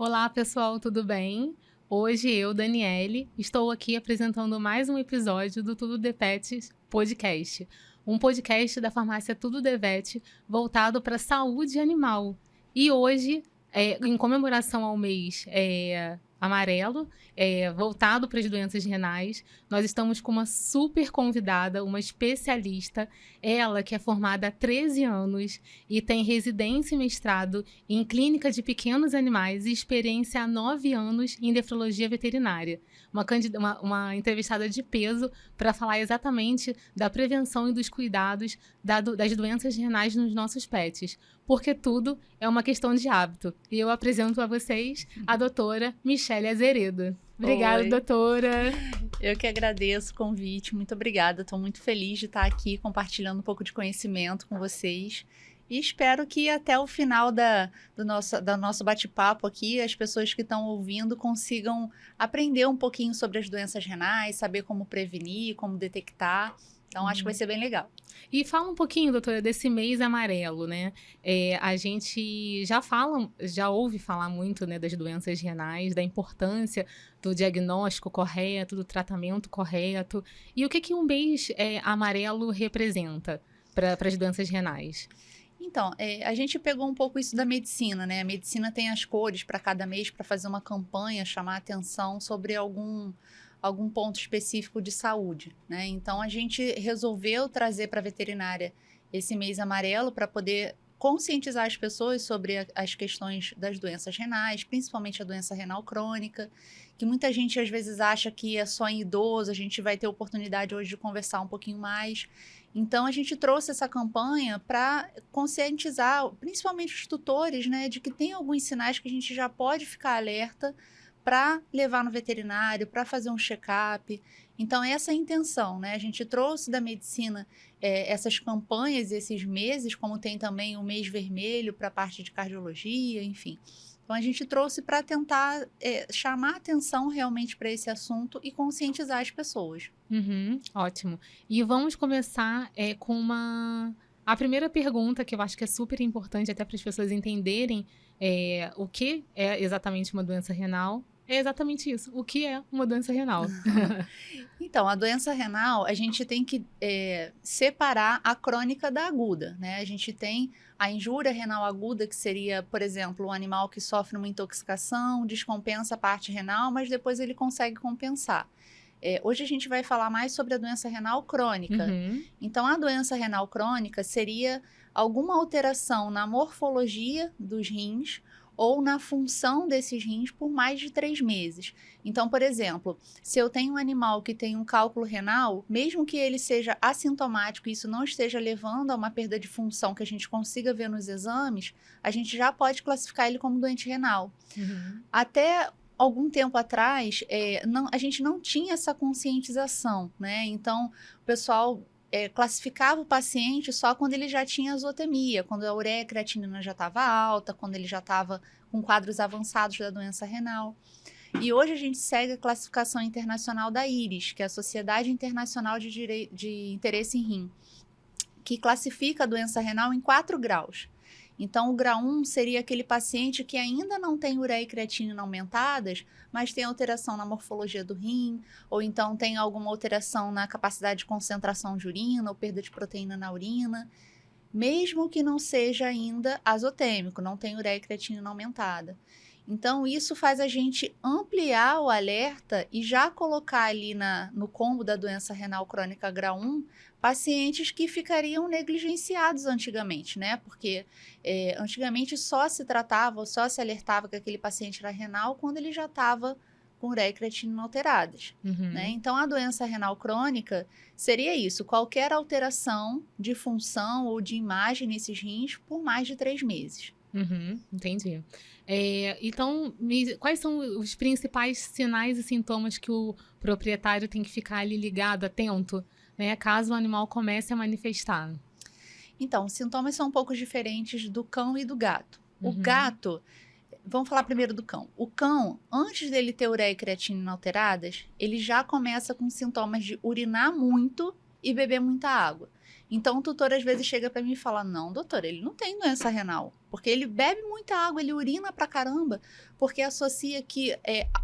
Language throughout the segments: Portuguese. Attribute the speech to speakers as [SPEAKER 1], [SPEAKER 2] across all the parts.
[SPEAKER 1] Olá, pessoal, tudo bem? Hoje eu, Daniele, estou aqui apresentando mais um episódio do Tudo de Pets Podcast, um podcast da farmácia Tudo de Vet voltado para a saúde animal. E hoje, em comemoração ao mês amarelo, voltado para as doenças renais, nós estamos com uma super convidada, uma especialista, ela que é formada há 13 anos e tem residência e mestrado em clínica de pequenos animais e experiência há 9 anos em nefrologia veterinária. Uma entrevistada de peso para falar exatamente da prevenção e dos cuidados das doenças renais nos nossos pets, porque tudo é uma questão de hábito. E eu apresento a vocês a doutora Michele Azeredo. Obrigada,
[SPEAKER 2] Oi,
[SPEAKER 1] doutora.
[SPEAKER 2] eu que agradeço o convite, muito obrigada. Estou muito feliz de estar aqui compartilhando um pouco de conhecimento com vocês. E espero que até o final do nosso bate-papo aqui, as pessoas que estão ouvindo consigam aprender um pouquinho sobre as doenças renais, saber como prevenir, como detectar. Então, acho que vai ser bem legal.
[SPEAKER 1] E fala um pouquinho, doutora, desse mês amarelo, né? A gente já ouve falar muito, né, das doenças renais, da importância do diagnóstico correto, do tratamento correto. E o que um mês amarelo representa para as doenças renais?
[SPEAKER 2] Então, a gente pegou um pouco isso da medicina, né? A medicina tem as cores para cada mês para fazer uma campanha, chamar atenção sobre algum ponto específico de saúde, né? Então, a gente resolveu trazer para a veterinária esse mês amarelo para poder conscientizar as pessoas sobre as questões das doenças renais, principalmente a doença renal crônica, que muita gente às vezes acha que é só em idoso, a gente vai ter oportunidade hoje de conversar um pouquinho mais. Então, a gente trouxe essa campanha para conscientizar, principalmente os tutores, né, de que tem alguns sinais que a gente já pode ficar alerta para levar no veterinário, para fazer um check-up. Então, essa é a intenção, né? A gente trouxe da medicina essas campanhas, esses meses, como tem também o mês vermelho para a parte de cardiologia, enfim. Então, a gente trouxe para tentar chamar atenção realmente para esse assunto e conscientizar as pessoas.
[SPEAKER 1] Uhum, ótimo. E vamos começar com a primeira pergunta, que eu acho que é super importante até para as pessoas entenderem o que é exatamente uma doença renal. É exatamente isso. O que é uma doença renal?
[SPEAKER 2] Então, a doença renal, a gente tem que separar a crônica da aguda, né? A gente tem a injúria renal aguda, que seria, por exemplo, um animal que sofre uma intoxicação, descompensa a parte renal, mas depois ele consegue compensar. Hoje a gente vai falar mais sobre a doença renal crônica.
[SPEAKER 1] Uhum.
[SPEAKER 2] Então, a doença renal crônica seria alguma alteração na morfologia dos rins ou na função desses rins por mais de 3 meses. Então, por exemplo, se eu tenho um animal que tem um cálculo renal, mesmo que ele seja assintomático e isso não esteja levando a uma perda de função que a gente consiga ver nos exames, a gente já pode classificar ele como doente renal.
[SPEAKER 1] Uhum.
[SPEAKER 2] Até algum tempo atrás, a gente não tinha essa conscientização, né? Então, o pessoal classificava o paciente só quando ele já tinha azotemia, quando a ureia creatinina já estava alta, quando ele já estava com quadros avançados da doença renal. E hoje a gente segue a classificação internacional da IRIS, que é a Sociedade Internacional de Interesse em Rim, que classifica a doença renal em 4 graus. Então, o grau 1 seria aquele paciente que ainda não tem ureia e creatinina aumentadas, mas tem alteração na morfologia do rim, ou então tem alguma alteração na capacidade de concentração de urina, ou perda de proteína na urina, mesmo que não seja ainda azotêmico, não tem ureia e creatinina aumentada. Então, isso faz a gente ampliar o alerta e já colocar ali no combo da doença renal crônica grau 1 pacientes que ficariam negligenciados antigamente, né? Porque antigamente só se tratava, só se alertava que aquele paciente era renal quando ele já estava com ureia e creatinina alteradas.
[SPEAKER 1] Uhum.
[SPEAKER 2] Né? Então, a doença renal crônica seria isso, qualquer alteração de função ou de imagem nesses rins por mais de 3 meses.
[SPEAKER 1] Uhum, entendi. Então, quais são os principais sinais e sintomas que o proprietário tem que ficar ali ligado, atento, né, caso o animal comece a manifestar?
[SPEAKER 2] Então, os sintomas são um pouco diferentes do cão e do gato. O
[SPEAKER 1] Uhum.
[SPEAKER 2] gato, vamos falar primeiro do cão. O cão, antes dele ter ureia e creatinina alteradas, ele já começa com sintomas de urinar muito e beber muita água. Então, o tutor às vezes chega para mim e fala, não, doutora, ele não tem doença renal, porque ele bebe muita água, ele urina pra caramba, porque associa que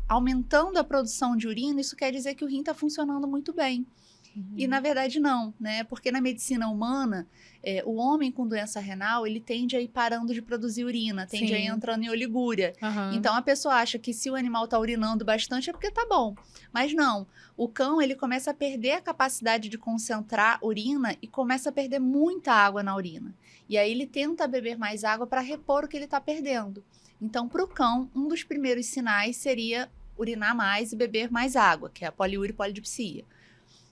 [SPEAKER 2] aumentando a produção de urina, isso quer dizer que o rim está funcionando muito bem. E, na verdade, não, né? Porque na medicina humana, o homem com doença renal, ele tende a ir parando de produzir urina, tende a ir entrando em oligúria. Então, a pessoa acha que se o animal está urinando bastante é porque tá bom. Mas não, o cão, ele começa a perder a capacidade de concentrar urina e começa a perder muita água na urina. E aí ele tenta beber mais água para repor o que ele está perdendo. Então, para o cão, um dos primeiros sinais seria urinar mais e beber mais água, que é a poliúria e polidipsia.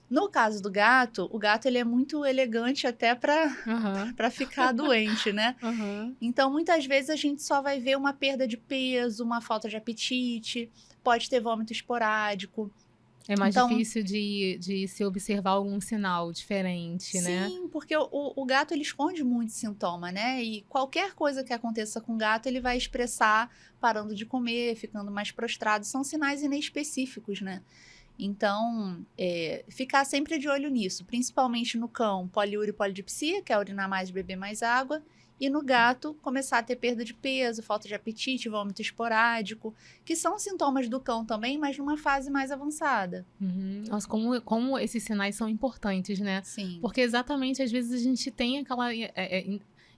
[SPEAKER 2] No caso do gato, o gato ele é muito elegante até para ficar doente, né? Então, muitas vezes a gente só vai ver uma perda de peso, uma falta de apetite, pode ter vômito esporádico.
[SPEAKER 1] É mais difícil de se observar algum sinal diferente, né?
[SPEAKER 2] Sim, porque o gato ele esconde muito sintoma, né? E qualquer coisa que aconteça com o gato, ele vai expressar parando de comer, ficando mais prostrado. São sinais inespecíficos, né? Então, ficar sempre de olho nisso, principalmente no cão, poliúria e polidipsia, que é urinar mais e beber mais água, e no gato, começar a ter perda de peso, falta de apetite, vômito esporádico, que são sintomas do cão também, mas numa fase mais avançada.
[SPEAKER 1] Nossa, como esses sinais são importantes, né?
[SPEAKER 2] Sim.
[SPEAKER 1] Porque exatamente, às vezes a gente tem aquela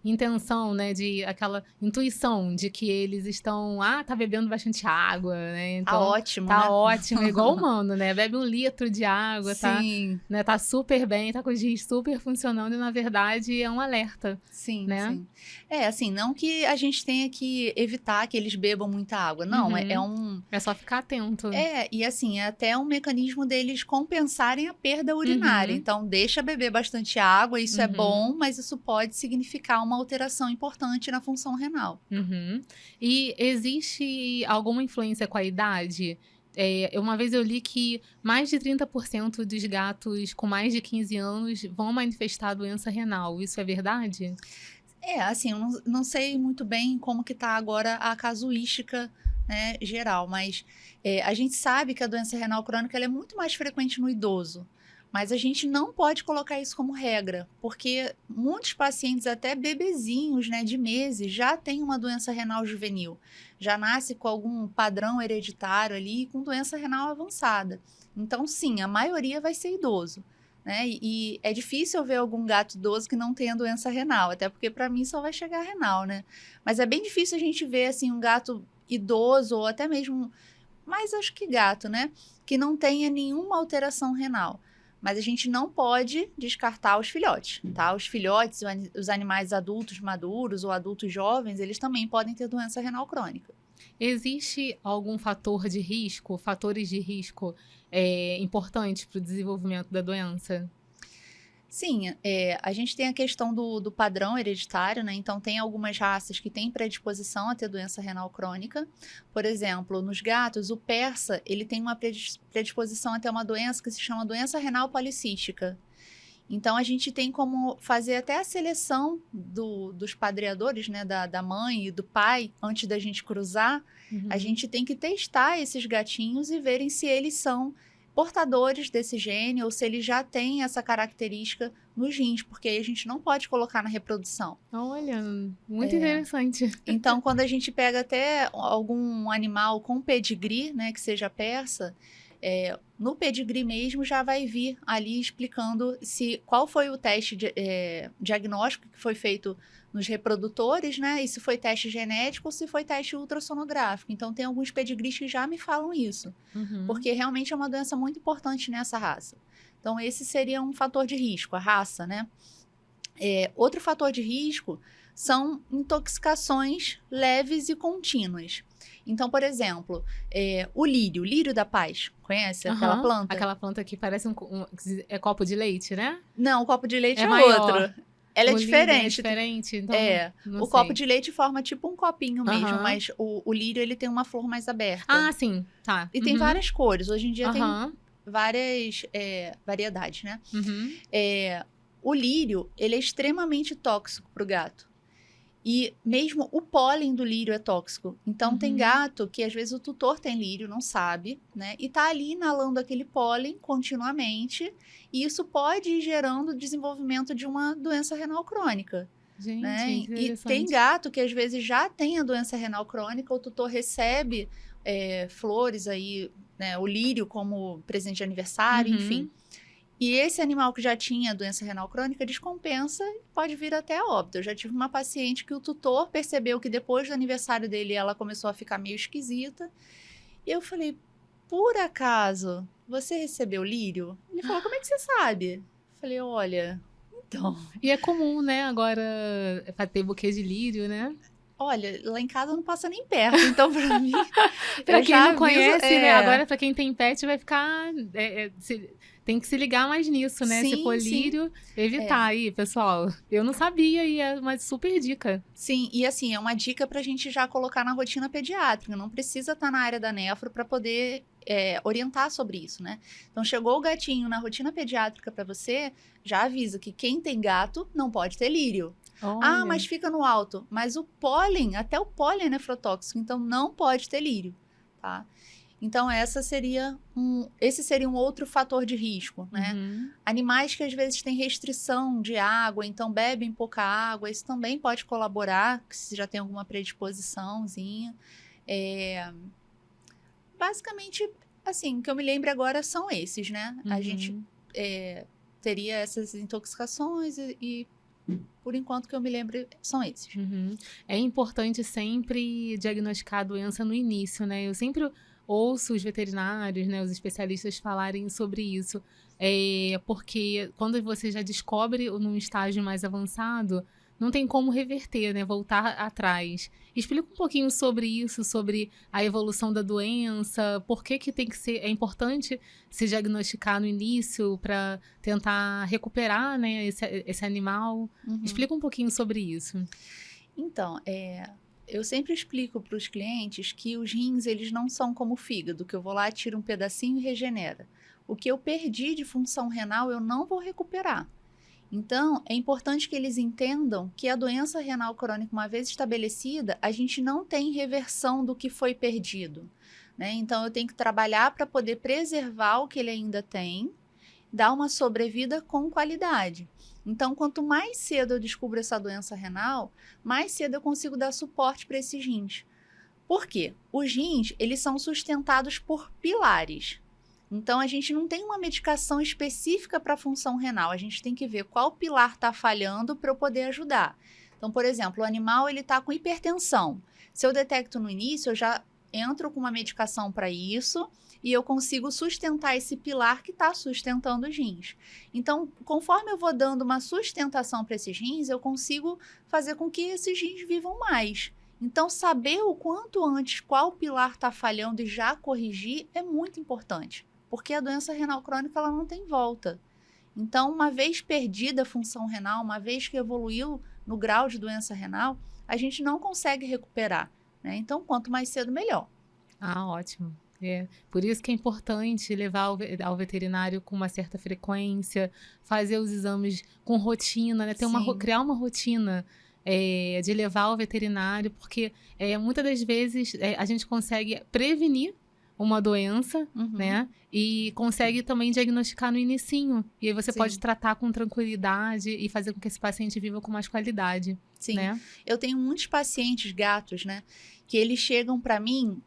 [SPEAKER 1] intenção, né, aquela intuição de que eles estão, tá bebendo bastante água, né, então
[SPEAKER 2] tá ótimo,
[SPEAKER 1] tá
[SPEAKER 2] né?
[SPEAKER 1] ótimo, igual humano, né, bebe 1 litro de água,
[SPEAKER 2] Sim.
[SPEAKER 1] tá super bem, tá com os rins super funcionando e na verdade é um alerta.
[SPEAKER 2] Sim,
[SPEAKER 1] né?
[SPEAKER 2] sim. Assim, não que a gente tenha que evitar que eles bebam muita água, não,
[SPEAKER 1] é só ficar atento.
[SPEAKER 2] E assim, é até um mecanismo deles compensarem a perda urinária, então deixa beber bastante água, isso é bom, mas isso pode significar uma alteração importante na função renal.
[SPEAKER 1] E existe alguma influência com a idade? Uma vez eu li que mais de 30% dos gatos com mais de 15 anos vão manifestar doença renal. Isso é verdade?
[SPEAKER 2] Assim, eu não sei muito bem como que tá agora a casuística, né, geral, mas a gente sabe que a doença renal crônica ela é muito mais frequente no idoso. Mas a gente não pode colocar isso como regra, porque muitos pacientes, até bebezinhos, né, de meses, já têm uma doença renal juvenil. Já nasce com algum padrão hereditário ali, com doença renal avançada. Então, sim, a maioria vai ser idoso, né? E é difícil ver algum gato idoso que não tenha doença renal, até porque para mim só vai chegar renal, né? Mas é bem difícil a gente ver, assim, um gato idoso ou até mesmo, mais acho que gato, né? Que não tenha nenhuma alteração renal. Mas a gente não pode descartar os filhotes, tá? Os filhotes, os animais adultos maduros ou adultos jovens, eles também podem ter doença renal crônica.
[SPEAKER 1] Existe algum fator de risco, fatores de risco importantes para o desenvolvimento da doença?
[SPEAKER 2] Sim, a gente tem a questão do padrão hereditário, né? Então, tem algumas raças que têm predisposição a ter doença renal crônica. Por exemplo, nos gatos, o persa, ele tem uma predisposição a ter uma doença que se chama doença renal policística. Então, a gente tem como fazer até a seleção dos padreadores, né? Da mãe e do pai, antes da gente cruzar. A gente tem que testar esses gatinhos e verem se eles são portadores desse gene ou se ele já tem essa característica nos rins, porque aí a gente não pode colocar na reprodução.
[SPEAKER 1] Olha, muito interessante.
[SPEAKER 2] Então, quando a gente pega até algum animal com pedigree, né, que seja persa, no pedigree mesmo já vai vir ali explicando qual foi o teste diagnóstico que foi feito nos reprodutores, né? E se foi teste genético ou se foi teste ultrassonográfico. Então, tem alguns pedigrees que já me falam isso. Porque realmente é uma doença muito importante nessa raça. Então, esse seria um fator de risco, a raça, né? Outro fator de risco são intoxicações leves e contínuas. Então, por exemplo, o lírio da paz. Conhece aquela planta?
[SPEAKER 1] Aquela planta que parece é copo de leite, né?
[SPEAKER 2] Não, o copo de leite é
[SPEAKER 1] maior.
[SPEAKER 2] outro. Ela é diferente.
[SPEAKER 1] É diferente, então não sei.
[SPEAKER 2] Copo de leite forma tipo um copinho mesmo, mas o lírio ele tem uma flor mais aberta.
[SPEAKER 1] Ah, sim, tá.
[SPEAKER 2] E tem várias cores. Hoje em dia tem várias variedades, né? O lírio, ele é extremamente tóxico para o gato. E mesmo o pólen do lírio é tóxico. Então, tem gato que às vezes o tutor tem lírio, não sabe, né? E tá ali inalando aquele pólen continuamente. E isso pode ir gerando o desenvolvimento de uma doença renal crônica.
[SPEAKER 1] Gente,
[SPEAKER 2] Né? E
[SPEAKER 1] interessante.
[SPEAKER 2] tem gato que às vezes já tem a doença renal crônica, o tutor recebe flores aí, né? O lírio como presente de aniversário, enfim. E esse animal que já tinha doença renal crônica descompensa e pode vir até a óbito. Eu já tive uma paciente que o tutor percebeu que depois do aniversário dele ela começou a ficar meio esquisita. E eu falei, por acaso, você recebeu lírio? Ele falou, como é que você sabe? Eu falei, olha, então...
[SPEAKER 1] E é comum, né, agora, ter buquê de lírio, né?
[SPEAKER 2] Olha, lá em casa não passa nem perto, então pra mim...
[SPEAKER 1] Pra
[SPEAKER 2] eu
[SPEAKER 1] quem
[SPEAKER 2] já
[SPEAKER 1] não
[SPEAKER 2] aviso,
[SPEAKER 1] conhece, né? Agora, pra quem tem pet, vai ficar... tem que se ligar mais nisso, né? Se for
[SPEAKER 2] Sim, sim.
[SPEAKER 1] lírio, evitar aí, pessoal. Eu não sabia e é uma super dica.
[SPEAKER 2] Sim, e assim, é uma dica pra gente já colocar na rotina pediátrica. Não precisa estar na área da nefro para poder orientar sobre isso, né? Então, chegou o gatinho na rotina pediátrica para você, já avisa que quem tem gato não pode ter lírio. Ah,
[SPEAKER 1] Olha.
[SPEAKER 2] mas fica no alto. Mas o pólen, até o pólen é nefrotóxico, então não pode ter lírio, tá? Então, esse seria um outro fator de risco, né? Animais que às vezes têm restrição de água, então bebem pouca água, isso também pode colaborar, se já tem alguma predisposiçãozinha. Basicamente, assim, o que eu me lembro agora são esses, né? A gente teria essas intoxicações e por enquanto que eu me lembro são esses.
[SPEAKER 1] É importante sempre diagnosticar a doença no início, né? Eu sempre ouço os veterinários, né, os especialistas falarem sobre isso. Porque quando você já descobre num estágio mais avançado, não tem como reverter, né? Voltar atrás. Explica um pouquinho sobre isso, sobre a evolução da doença, por que tem que ser... É importante se diagnosticar no início para tentar recuperar, né, esse animal. Explica um pouquinho sobre isso.
[SPEAKER 2] Então, eu sempre explico para os clientes que os rins, eles não são como o fígado, que eu vou lá, tiro um pedacinho e regenera. O que eu perdi de função renal, eu não vou recuperar. Então, é importante que eles entendam que a doença renal crônica, uma vez estabelecida, a gente não tem reversão do que foi perdido, né? Então, eu tenho que trabalhar para poder preservar o que ele ainda tem, dar uma sobrevida com qualidade. Então, quanto mais cedo eu descubro essa doença renal, mais cedo eu consigo dar suporte para esses rins. Por quê? Os rins, eles são sustentados por pilares. Então, a gente não tem uma medicação específica para a função renal. A gente tem que ver qual pilar está falhando para eu poder ajudar. Então, por exemplo, o animal está com hipertensão. Se eu detecto no início, eu já entro com uma medicação para isso e eu consigo sustentar esse pilar que está sustentando os rins. Então, conforme eu vou dando uma sustentação para esses rins, eu consigo fazer com que esses rins vivam mais. Então, saber o quanto antes qual pilar está falhando e já corrigir é muito importante. Porque a doença renal crônica ela não tem volta. Então, uma vez perdida a função renal, uma vez que evoluiu no grau de doença renal, a gente não consegue recuperar, né? Então, quanto mais cedo, melhor.
[SPEAKER 1] Ah, ótimo. Por isso que é importante levar ao veterinário com uma certa frequência, fazer os exames com rotina, né? Criar uma rotina de levar ao veterinário, porque muitas das vezes a gente consegue prevenir uma doença, né? E consegue também diagnosticar no inicinho. E aí você pode tratar com tranquilidade e fazer com que esse paciente viva com mais qualidade.
[SPEAKER 2] Sim.
[SPEAKER 1] Né?
[SPEAKER 2] Eu tenho muitos pacientes gatos, né? Que eles chegam para mim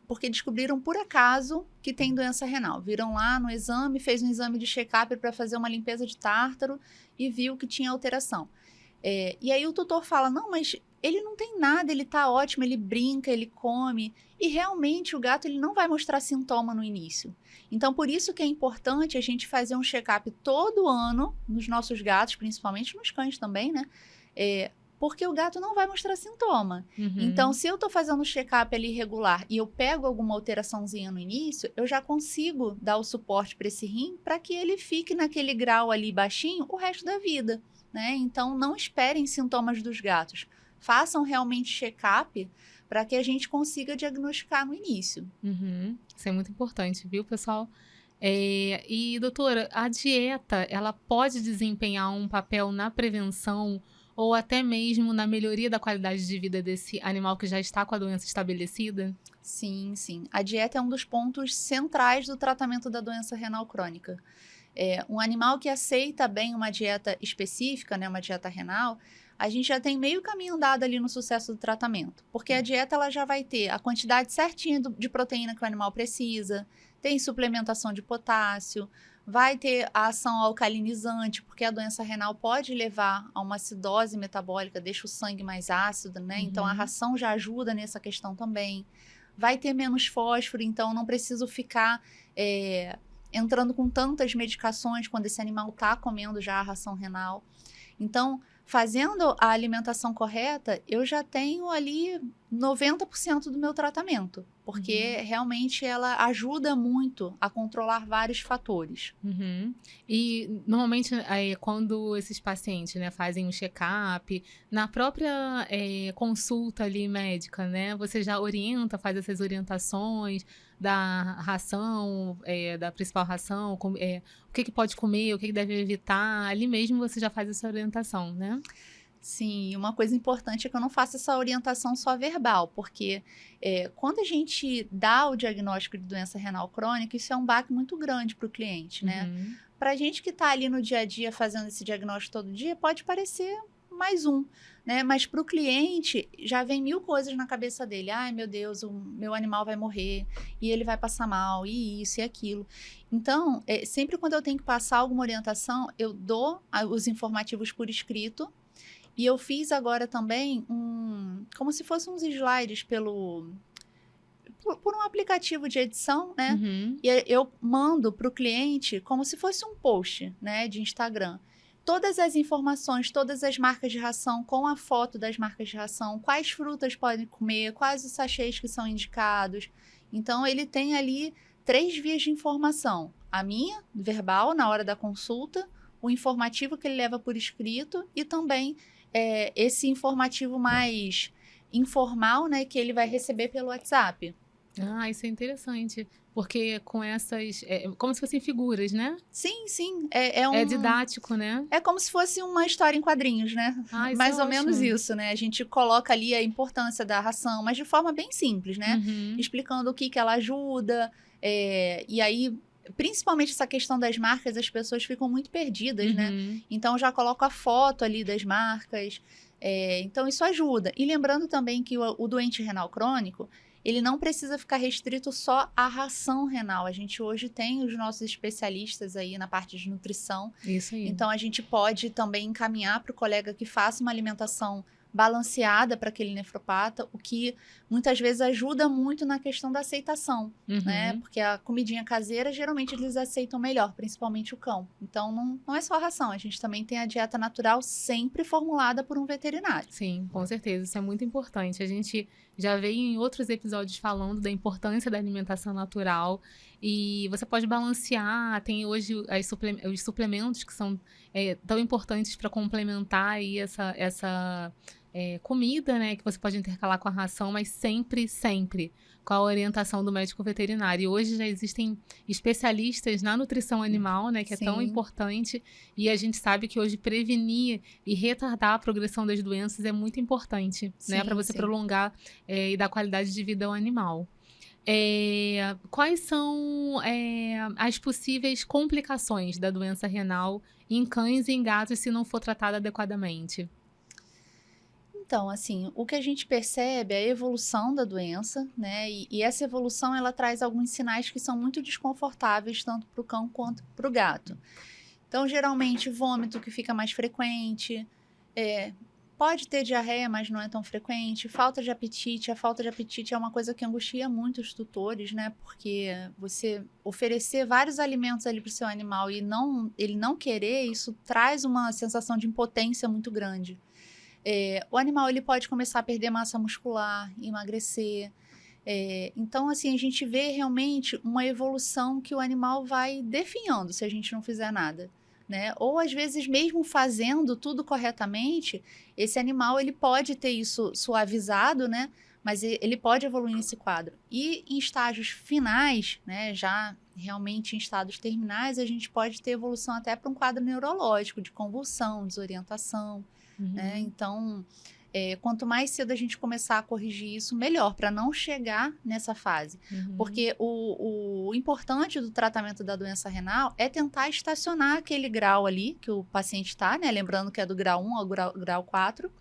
[SPEAKER 2] porque descobriram por acaso que tem doença renal. Viram lá no exame, fez um exame de check-up para fazer uma limpeza de tártaro e viu que tinha alteração. E aí o tutor fala, não, mas ele não tem nada, ele tá ótimo, ele brinca, ele come. E realmente o gato ele não vai mostrar sintoma no início. Então, por isso que é importante a gente fazer um check-up todo ano, nos nossos gatos, principalmente nos cães também, né? Porque o gato não vai mostrar sintoma. Então, se eu tô fazendo um check-up ali regular e eu pego alguma alteraçãozinha no início, eu já consigo dar o suporte para esse rim para que ele fique naquele grau ali baixinho o resto da vida. Né? Então, não esperem sintomas dos gatos. Façam realmente check-up para que a gente consiga diagnosticar no início.
[SPEAKER 1] Isso é muito importante, viu, pessoal? E, doutora, a dieta, ela pode desempenhar um papel na prevenção ou até mesmo na melhoria da qualidade de vida desse animal que já está com a doença estabelecida?
[SPEAKER 2] Sim, sim. A dieta é um dos pontos centrais do tratamento da doença renal crônica. Um animal que aceita bem uma dieta específica, né, uma dieta renal, a gente já tem meio caminho andado ali no sucesso do tratamento, porque a dieta ela já vai ter a quantidade certinha de proteína que o animal precisa, tem suplementação de potássio, vai ter a ação alcalinizante, porque a doença renal pode levar a uma acidose metabólica, deixa o sangue mais ácido, né? Então a ração já ajuda nessa questão também. Vai ter menos fósforo, então não preciso ficar entrando com tantas medicações quando esse animal está comendo já a ração renal. Então, fazendo a alimentação correta, eu já tenho ali 90% do meu tratamento, porque realmente ela ajuda muito a controlar vários fatores.
[SPEAKER 1] E normalmente quando esses pacientes, né, fazem um check-up, na própria consulta ali médica, né, você já orienta, faz essas orientações da ração, da principal ração, o que pode comer, o que deve evitar, ali mesmo você já faz essa orientação, né?
[SPEAKER 2] Sim, uma coisa importante é que eu não faço essa orientação só verbal, porque quando a gente dá o diagnóstico de doença renal crônica, isso é um baque muito grande para o cliente, né? Para a gente que está ali no dia a dia fazendo esse diagnóstico todo dia, pode parecer mais um, né? Mas para o cliente, já vem 1000 coisas na cabeça dele. Ai, meu Deus, o meu animal vai morrer, e ele vai passar mal, e isso e aquilo. Então, sempre quando eu tenho que passar alguma orientação, eu dou os informativos por escrito. E eu fiz agora também como se fossem uns slides por um aplicativo de edição, né? E eu mando para o cliente como se fosse um post, né, de Instagram. Todas as informações, todas as marcas de ração, com a foto das marcas de ração, quais frutas podem comer, quais os sachês que são indicados. Então, ele tem ali 3 vias de informação. A minha, verbal, na hora da consulta, o informativo que ele leva por escrito e também esse informativo mais informal, né, que ele vai receber pelo WhatsApp.
[SPEAKER 1] Ah, isso é interessante, porque com essas, como se fossem figuras, né?
[SPEAKER 2] Sim, sim.
[SPEAKER 1] É didático, né?
[SPEAKER 2] É como se fosse uma história em quadrinhos, né?
[SPEAKER 1] Ah, isso
[SPEAKER 2] Mais
[SPEAKER 1] é
[SPEAKER 2] ou menos
[SPEAKER 1] ótimo.
[SPEAKER 2] isso, né? A gente coloca ali a importância da ração, mas de forma bem simples, né? Explicando o que ela ajuda. E aí, principalmente essa questão das marcas, as pessoas ficam muito perdidas, né? Então, eu já coloco a foto ali das marcas. Então, isso ajuda. E lembrando também que o doente renal crônico, ele não precisa ficar restrito só à ração renal. A gente hoje tem os nossos especialistas aí na parte de nutrição.
[SPEAKER 1] Isso aí.
[SPEAKER 2] Então, a gente pode também encaminhar para o colega que faça uma alimentação balanceada para aquele nefropata, o que muitas vezes ajuda muito na questão da aceitação, né? Porque a comidinha caseira, geralmente eles aceitam melhor, principalmente o cão. Então, não é só a ração, a gente também tem a dieta natural sempre formulada por um veterinário.
[SPEAKER 1] Sim, com certeza, isso é muito importante. A gente já veio em outros episódios falando da importância da alimentação natural e você pode balancear, tem hoje os suplementos que são tão importantes para complementar aí essa comida, né, que você pode intercalar com a ração, mas sempre, sempre com a orientação do médico veterinário. E hoje já existem especialistas na nutrição animal, né, que é tão importante, e a gente sabe que hoje prevenir e retardar a progressão das doenças é muito importante, né, para você prolongar e dar qualidade de vida ao animal. Quais são as possíveis complicações da doença renal em cães e em gatos se não for tratada adequadamente?
[SPEAKER 2] Então, assim, o que a gente percebe é a evolução da doença, né? E essa evolução, ela traz alguns sinais que são muito desconfortáveis, tanto para o cão quanto para o gato. Então, geralmente, vômito que fica mais frequente, pode ter diarreia, mas não é tão frequente, falta de apetite. A falta de apetite é uma coisa que angustia muito os tutores, né? Porque você oferecer vários alimentos ali para o seu animal e ele não querer, isso traz uma sensação de impotência muito grande. O animal ele pode começar a perder massa muscular, emagrecer. Então, assim, a gente vê realmente uma evolução que o animal vai definhando se a gente não fizer nada, né? Ou, às vezes, mesmo fazendo tudo corretamente, esse animal ele pode ter isso suavizado, né? Mas ele pode evoluir nesse quadro. E em estágios finais, né, já realmente em estados terminais, a gente pode ter evolução até para um quadro neurológico, de convulsão, desorientação. né? Então, quanto mais cedo a gente começar a corrigir isso, melhor, para não chegar nessa fase. Porque o importante do tratamento da doença renal é tentar estacionar aquele grau ali que o paciente está, né? Lembrando que é do grau 1 ao grau 4,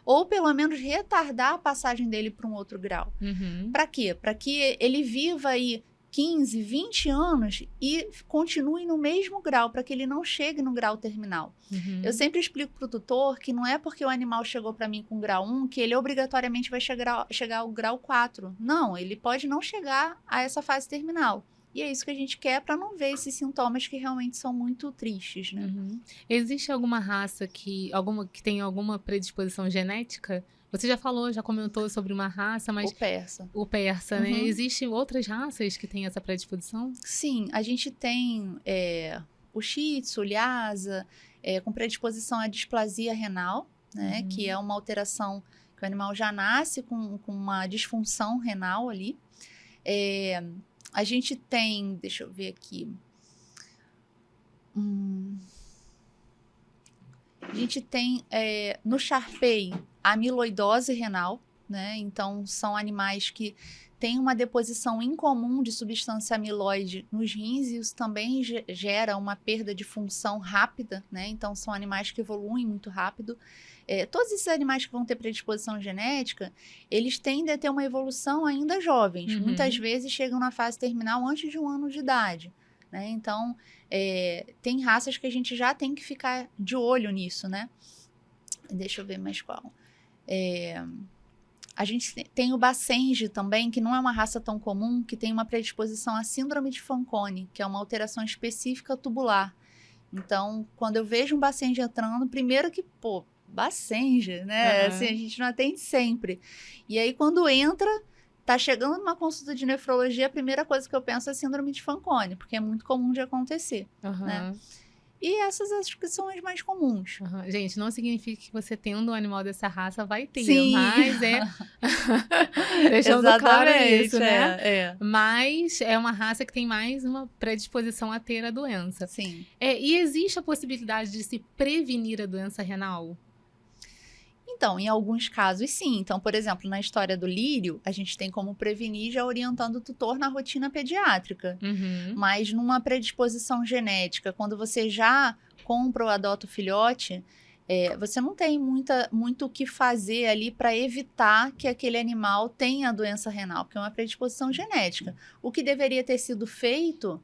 [SPEAKER 2] ou pelo menos retardar a passagem dele para um outro grau. Para quê? Para que ele viva aí 15, 20 anos e continue no mesmo grau, para que ele não chegue no grau terminal. Eu sempre explico para o tutor que não é porque o animal chegou para mim com grau 1 que ele obrigatoriamente vai chegar ao grau 4. Não, ele pode não chegar a essa fase terminal. E é isso que a gente quer para não ver esses sintomas que realmente são muito tristes, né?
[SPEAKER 1] Existe alguma raça que tem alguma predisposição genética? Você já falou, já comentou sobre uma raça, mas... O persa, né? Existem outras raças que têm essa predisposição?
[SPEAKER 2] Sim, a gente tem o Shih Tzu, o Lhasa, com predisposição à displasia renal, né? Que é uma alteração que o animal já nasce com uma disfunção renal ali. A gente tem, deixa eu ver aqui... A gente tem no Shar-Pei a amiloidose renal, né? Então, são animais que têm uma deposição incomum de substância amiloide nos rins e isso também gera uma perda de função rápida, né? Então, são animais que evoluem muito rápido. Todos esses animais que vão ter predisposição genética, eles tendem a ter uma evolução ainda jovens. Muitas vezes chegam na fase terminal antes de 1 ano de idade, né? Então, tem raças que a gente já tem que ficar de olho nisso, né? Deixa eu ver mais qual. A gente tem o Basenji também, que não é uma raça tão comum, que tem uma predisposição à síndrome de Fanconi, que é uma alteração específica tubular. Então, quando eu vejo um Basenji entrando, primeiro que, Basenji, né? Assim, a gente não atende sempre. E aí, quando entra... Tá chegando numa consulta de nefrologia, a primeira coisa que eu penso é síndrome de Fanconi, porque é muito comum de acontecer, né? E essas acho que são as mais comuns.
[SPEAKER 1] Gente, não significa que você tendo um animal dessa raça vai ter,
[SPEAKER 2] Sim.
[SPEAKER 1] Mas deixando claro isso, né? Mas é uma raça que tem mais uma predisposição a ter a doença.
[SPEAKER 2] Sim.
[SPEAKER 1] E existe a possibilidade de se prevenir a doença renal?
[SPEAKER 2] Então, em alguns casos, sim. Então, por exemplo, na história do lírio, a gente tem como prevenir já orientando o tutor na rotina pediátrica. Mas numa predisposição genética, quando você já compra ou adota o filhote, você não tem muito o que fazer ali para evitar que aquele animal tenha a doença renal, porque é uma predisposição genética. O que deveria ter sido feito...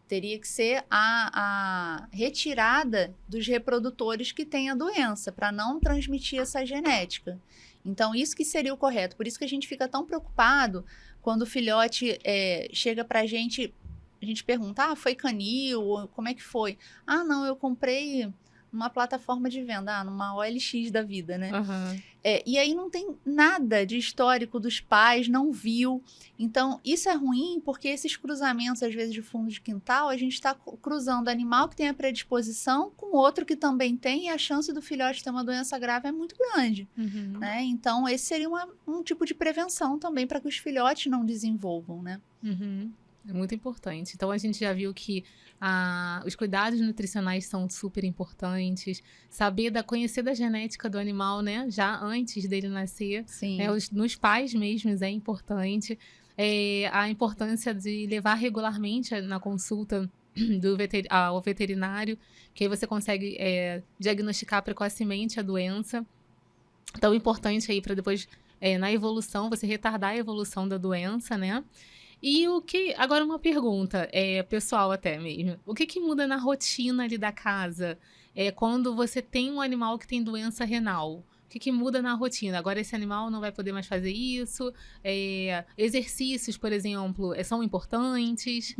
[SPEAKER 2] teria que ser a retirada dos reprodutores que têm a doença, para não transmitir essa genética. Então, isso que seria o correto. Por isso que a gente fica tão preocupado quando o filhote chega para a gente pergunta, foi canil? Como é que foi? Não, eu comprei numa plataforma de venda, numa OLX da vida, né? E aí não tem nada de histórico dos pais, não viu. Então, isso é ruim porque esses cruzamentos, às vezes, de fundo de quintal, a gente está cruzando animal que tem a predisposição com outro que também tem e a chance do filhote ter uma doença grave é muito grande, né? Então, esse seria um tipo de prevenção também para que os filhotes não desenvolvam, né?
[SPEAKER 1] É muito importante. Então, a gente já viu que os cuidados nutricionais são super importantes. Conhecer da genética do animal, né? Já antes dele nascer.
[SPEAKER 2] Sim.
[SPEAKER 1] Nos pais mesmos é importante. A importância de levar regularmente na consulta ao veterinário, que aí você consegue diagnosticar precocemente a doença. Então, importante aí para depois, na evolução, você retardar a evolução da doença, né? E agora uma pergunta, pessoal até mesmo. O que muda na rotina ali da casa quando você tem um animal que tem doença renal? O que muda na rotina? Agora esse animal não vai poder mais fazer isso? Exercícios, por exemplo, são importantes?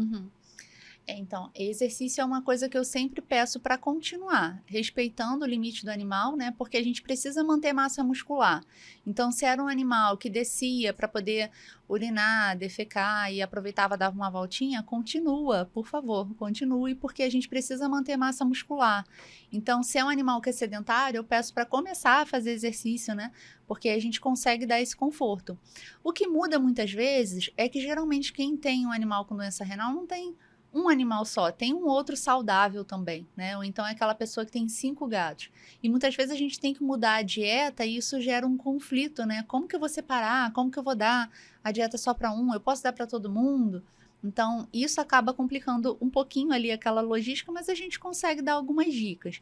[SPEAKER 2] Então, exercício é uma coisa que eu sempre peço para continuar, respeitando o limite do animal, né? Porque a gente precisa manter massa muscular. Então, se era um animal que descia para poder urinar, defecar e aproveitava, dava uma voltinha, continua, por favor, continue, porque a gente precisa manter massa muscular. Então, se é um animal que é sedentário, eu peço para começar a fazer exercício, né? Porque a gente consegue dar esse conforto. O que muda muitas vezes é que, geralmente, quem tem um animal com doença renal não tem um animal só, tem um outro saudável também, né? Ou então é aquela pessoa que tem 5 gatos. E muitas vezes a gente tem que mudar a dieta e isso gera um conflito, né? Como que eu vou separar? Como que eu vou dar a dieta só para um? Eu posso dar para todo mundo? Então, isso acaba complicando um pouquinho ali aquela logística, mas a gente consegue dar algumas dicas.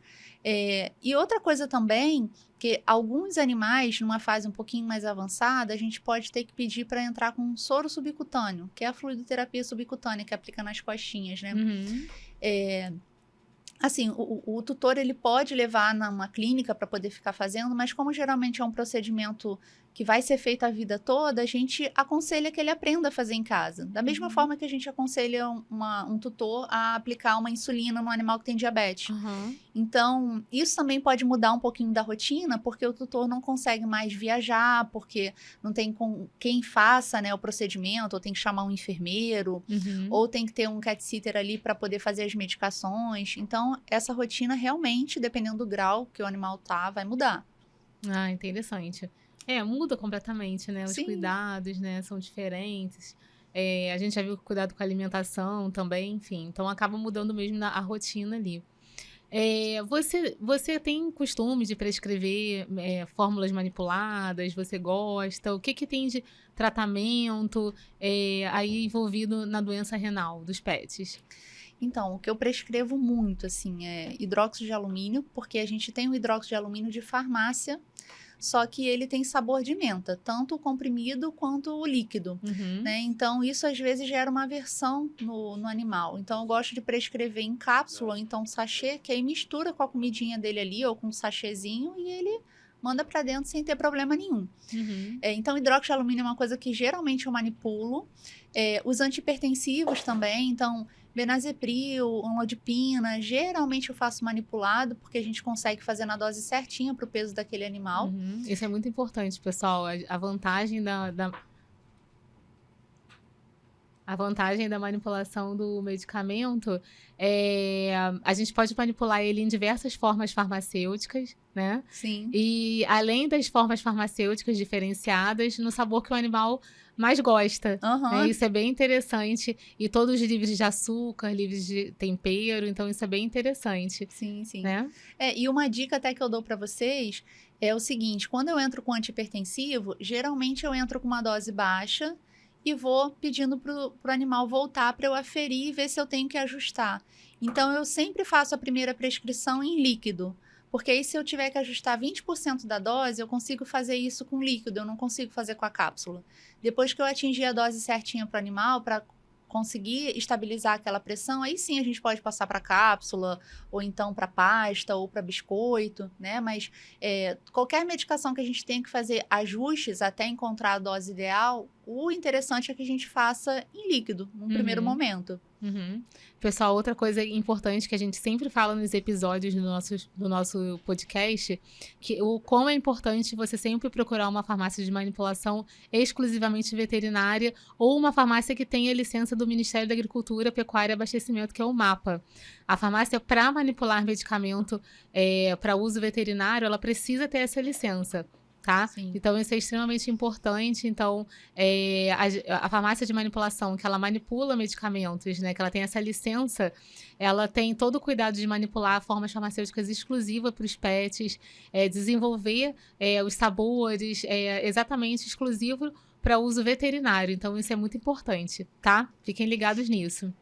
[SPEAKER 2] E outra coisa também, que alguns animais, numa fase um pouquinho mais avançada, a gente pode ter que pedir para entrar com um soro subcutâneo, que é a fluidoterapia subcutânea, que aplica nas costinhas, né?
[SPEAKER 1] Uhum.
[SPEAKER 2] Assim, o tutor ele pode levar numa clínica para poder ficar fazendo, mas como geralmente é um procedimento que vai ser feito a vida toda, a gente aconselha que ele aprenda a fazer em casa. Da mesma forma que a gente aconselha um tutor a aplicar uma insulina no animal que tem diabetes.
[SPEAKER 1] Uhum.
[SPEAKER 2] Então, isso também pode mudar um pouquinho da rotina, porque o tutor não consegue mais viajar, porque não tem quem faça, né, o procedimento, ou tem que chamar um enfermeiro,
[SPEAKER 1] Uhum.
[SPEAKER 2] ou tem que ter um cat sitter ali para poder fazer as medicações. Então, essa rotina realmente, dependendo do grau que o animal tá, vai mudar.
[SPEAKER 1] Ah, interessante. Muda completamente, né? Os
[SPEAKER 2] Sim.
[SPEAKER 1] cuidados, né, são diferentes. A gente já viu cuidado com a alimentação também, enfim. Então, acaba mudando mesmo a rotina ali. Você tem costume de prescrever fórmulas manipuladas? Você gosta? O que que tem de tratamento aí envolvido na doença renal dos pets?
[SPEAKER 2] Então, o que eu prescrevo muito, assim, é hidróxido de alumínio, porque a gente tem o hidróxido de alumínio de farmácia, só que ele tem sabor de menta, tanto o comprimido quanto o líquido,
[SPEAKER 1] Uhum.
[SPEAKER 2] né? Então, isso às vezes gera uma aversão no animal. Então, eu gosto de prescrever em cápsula, ou então sachê, que aí mistura com a comidinha dele ali, ou com um sachêzinho, e ele manda para dentro sem ter problema nenhum.
[SPEAKER 1] Uhum.
[SPEAKER 2] Então, hidróxido de alumínio é uma coisa que geralmente eu manipulo. Os antihipertensivos também, então, benazepril, amlodipina, geralmente eu faço manipulado, porque a gente consegue fazer na dose certinha para o peso daquele animal.
[SPEAKER 1] Uhum. Isso é muito importante, pessoal. A vantagem a vantagem da manipulação do medicamento é a gente pode manipular ele em diversas formas farmacêuticas, né?
[SPEAKER 2] Sim.
[SPEAKER 1] E além das formas farmacêuticas diferenciadas, no sabor que o animal mais gosta, né?
[SPEAKER 2] Aham.
[SPEAKER 1] Isso é bem interessante. E todos livres de açúcar, livres de tempero, então isso é bem interessante,
[SPEAKER 2] Sim, sim.
[SPEAKER 1] né?
[SPEAKER 2] E uma dica até que eu dou para vocês é o seguinte: quando eu entro com antihipertensivo, geralmente eu entro com uma dose baixa e vou pedindo pro animal voltar para eu aferir e ver se eu tenho que ajustar. Então, eu sempre faço a primeira prescrição em líquido, porque aí se eu tiver que ajustar 20% da dose, eu consigo fazer isso com líquido, eu não consigo fazer com a cápsula. Depois que eu atingir a dose certinha para o animal, para conseguir estabilizar aquela pressão, aí sim a gente pode passar para cápsula, ou então para pasta, ou para biscoito, né? Mas qualquer medicação que a gente tenha que fazer ajustes até encontrar a dose ideal, o interessante é que a gente faça em líquido, num primeiro
[SPEAKER 1] Uhum.
[SPEAKER 2] momento.
[SPEAKER 1] Uhum. Pessoal, outra coisa importante que a gente sempre fala nos episódios do nosso podcast, que o quão é importante você sempre procurar uma farmácia de manipulação exclusivamente veterinária ou uma farmácia que tenha licença do Ministério da Agricultura, Pecuária e Abastecimento, que é o MAPA. A farmácia, para manipular medicamento para uso veterinário, ela precisa ter essa licença. Tá?
[SPEAKER 2] Sim.
[SPEAKER 1] Então, isso é extremamente importante. Então, a farmácia de manipulação, que ela manipula medicamentos, né? Que ela tem essa licença, ela tem todo o cuidado de manipular formas farmacêuticas exclusivas para os pets, desenvolver os sabores exatamente exclusivo para uso veterinário. Então, isso é muito importante, tá? Fiquem ligados nisso.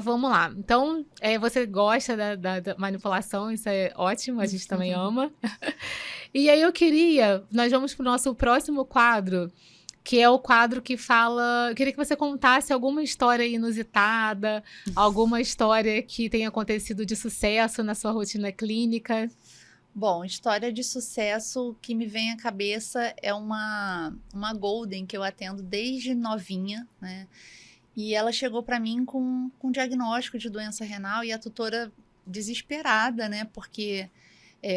[SPEAKER 1] Vamos lá. Então, você gosta da manipulação, isso é ótimo, a gente também ama. E aí nós vamos para o nosso próximo quadro, que é o quadro que fala... Eu queria que você contasse alguma história inusitada, alguma história que tenha acontecido de sucesso na sua rotina clínica.
[SPEAKER 2] Bom, história de sucesso que me vem à cabeça é uma Golden que eu atendo desde novinha, né? E ela chegou para mim com diagnóstico de doença renal e a tutora desesperada, né? Porque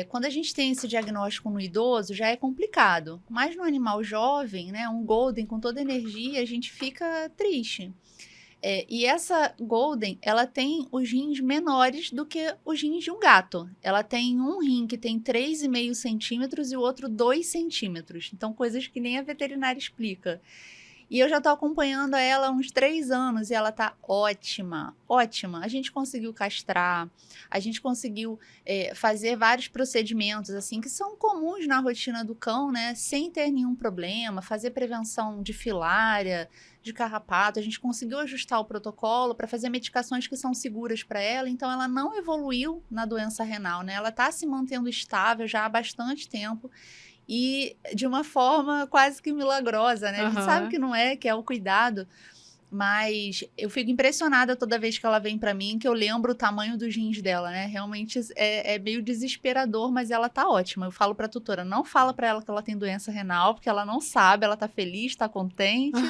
[SPEAKER 2] quando a gente tem esse diagnóstico no idoso, já é complicado. Mas no animal jovem, né? Um Golden com toda energia, a gente fica triste. E essa Golden, ela tem os rins menores do que os rins de um gato. Ela tem um rim que tem 3,5 centímetros e o outro 2 centímetros. Então, coisas que nem a veterinária explica. E eu já tô acompanhando ela há uns 3 anos e ela tá ótima, ótima. A gente conseguiu castrar, a gente conseguiu fazer vários procedimentos, assim, que são comuns na rotina do cão, né? Sem ter nenhum problema, fazer prevenção de filária, de carrapato. A gente conseguiu ajustar o protocolo para fazer medicações que são seguras para ela, então ela não evoluiu na doença renal, né? Ela tá se mantendo estável já há bastante tempo. E de uma forma quase que milagrosa, né? A gente sabe
[SPEAKER 1] Aham.
[SPEAKER 2] que não é, que é o cuidado, mas eu fico impressionada toda vez que ela vem pra mim, que eu lembro o tamanho dos rins dela, né? Realmente é meio desesperador, mas ela tá ótima. Eu falo pra tutora, não fala pra ela que ela tem doença renal, porque ela não sabe, ela tá feliz, tá contente.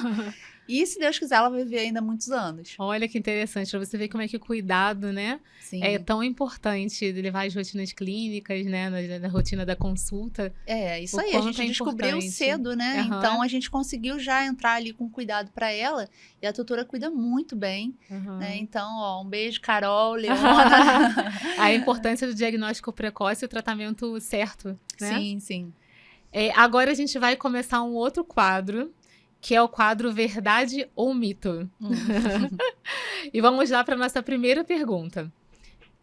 [SPEAKER 2] E se Deus quiser, ela vai viver ainda muitos anos.
[SPEAKER 1] Olha que interessante, para você ver como é que o cuidado, né, é
[SPEAKER 2] Sim.
[SPEAKER 1] tão importante de levar as rotinas clínicas, né, na rotina da consulta,
[SPEAKER 2] É, isso
[SPEAKER 1] o
[SPEAKER 2] aí, a
[SPEAKER 1] quanto
[SPEAKER 2] gente
[SPEAKER 1] é
[SPEAKER 2] descobriu
[SPEAKER 1] importante.
[SPEAKER 2] cedo, né? Então
[SPEAKER 1] Aham,
[SPEAKER 2] a gente conseguiu já entrar ali com cuidado para ela e a tutora cuida muito bem, né?
[SPEAKER 1] aham.
[SPEAKER 2] Então, ó, um beijo, Carol, Leona.
[SPEAKER 1] A importância do diagnóstico precoce e o tratamento certo, né?
[SPEAKER 2] Sim, sim.
[SPEAKER 1] Agora a gente vai começar um outro quadro, que é o quadro Verdade ou Mito.
[SPEAKER 2] Hum.
[SPEAKER 1] E vamos lá para nossa primeira pergunta.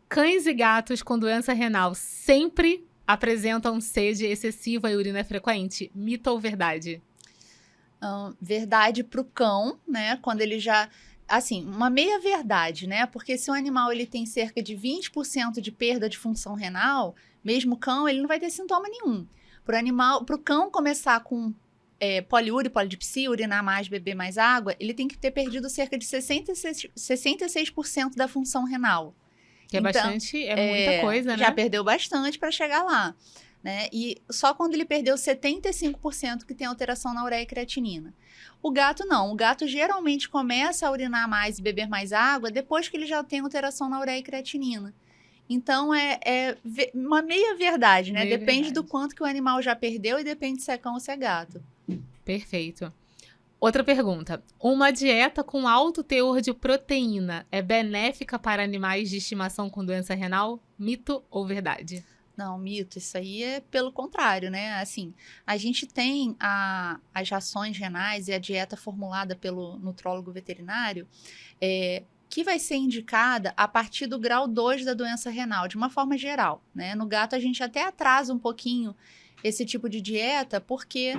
[SPEAKER 1] Cães e gatos com doença renal sempre apresentam sede excessiva e urina frequente? Mito ou verdade?
[SPEAKER 2] Verdade para o cão, né? Quando ele já. Assim, uma meia verdade, né? Porque se o animal ele tem cerca de 20% de perda de função renal, mesmo o cão, ele não vai ter sintoma nenhum. Para o cão começar com poliúria, polidipsia, urinar mais, beber mais água, ele tem que ter perdido cerca de 66% da função renal.
[SPEAKER 1] Que é
[SPEAKER 2] Então,
[SPEAKER 1] bastante, é muita coisa,
[SPEAKER 2] já
[SPEAKER 1] né?
[SPEAKER 2] perdeu bastante para chegar lá, né? E só quando ele perdeu 75% que tem alteração na ureia e creatinina. O gato não. O gato geralmente começa a urinar mais e beber mais água depois que ele já tem alteração na ureia e creatinina. Então, uma meia verdade, né?
[SPEAKER 1] Meia
[SPEAKER 2] Depende do
[SPEAKER 1] verdade.
[SPEAKER 2] quanto que o animal já perdeu e depende se é cão ou se é gato.
[SPEAKER 1] Perfeito. Outra pergunta. Uma dieta com alto teor de proteína é benéfica para animais de estimação com doença renal? Mito ou verdade?
[SPEAKER 2] Não, mito, isso aí é pelo contrário, né? Assim, a gente tem as rações renais e a dieta formulada pelo nutrólogo veterinário, que vai ser indicada a partir do grau 2 da doença renal, de uma forma geral, né? No gato, a gente até atrasa um pouquinho esse tipo de dieta, porque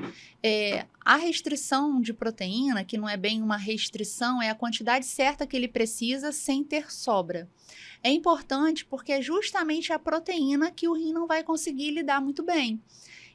[SPEAKER 2] a restrição de proteína, que não é bem uma restrição, é a quantidade certa que ele precisa sem ter sobra. É importante porque é justamente a proteína que o rim não vai conseguir lidar muito bem.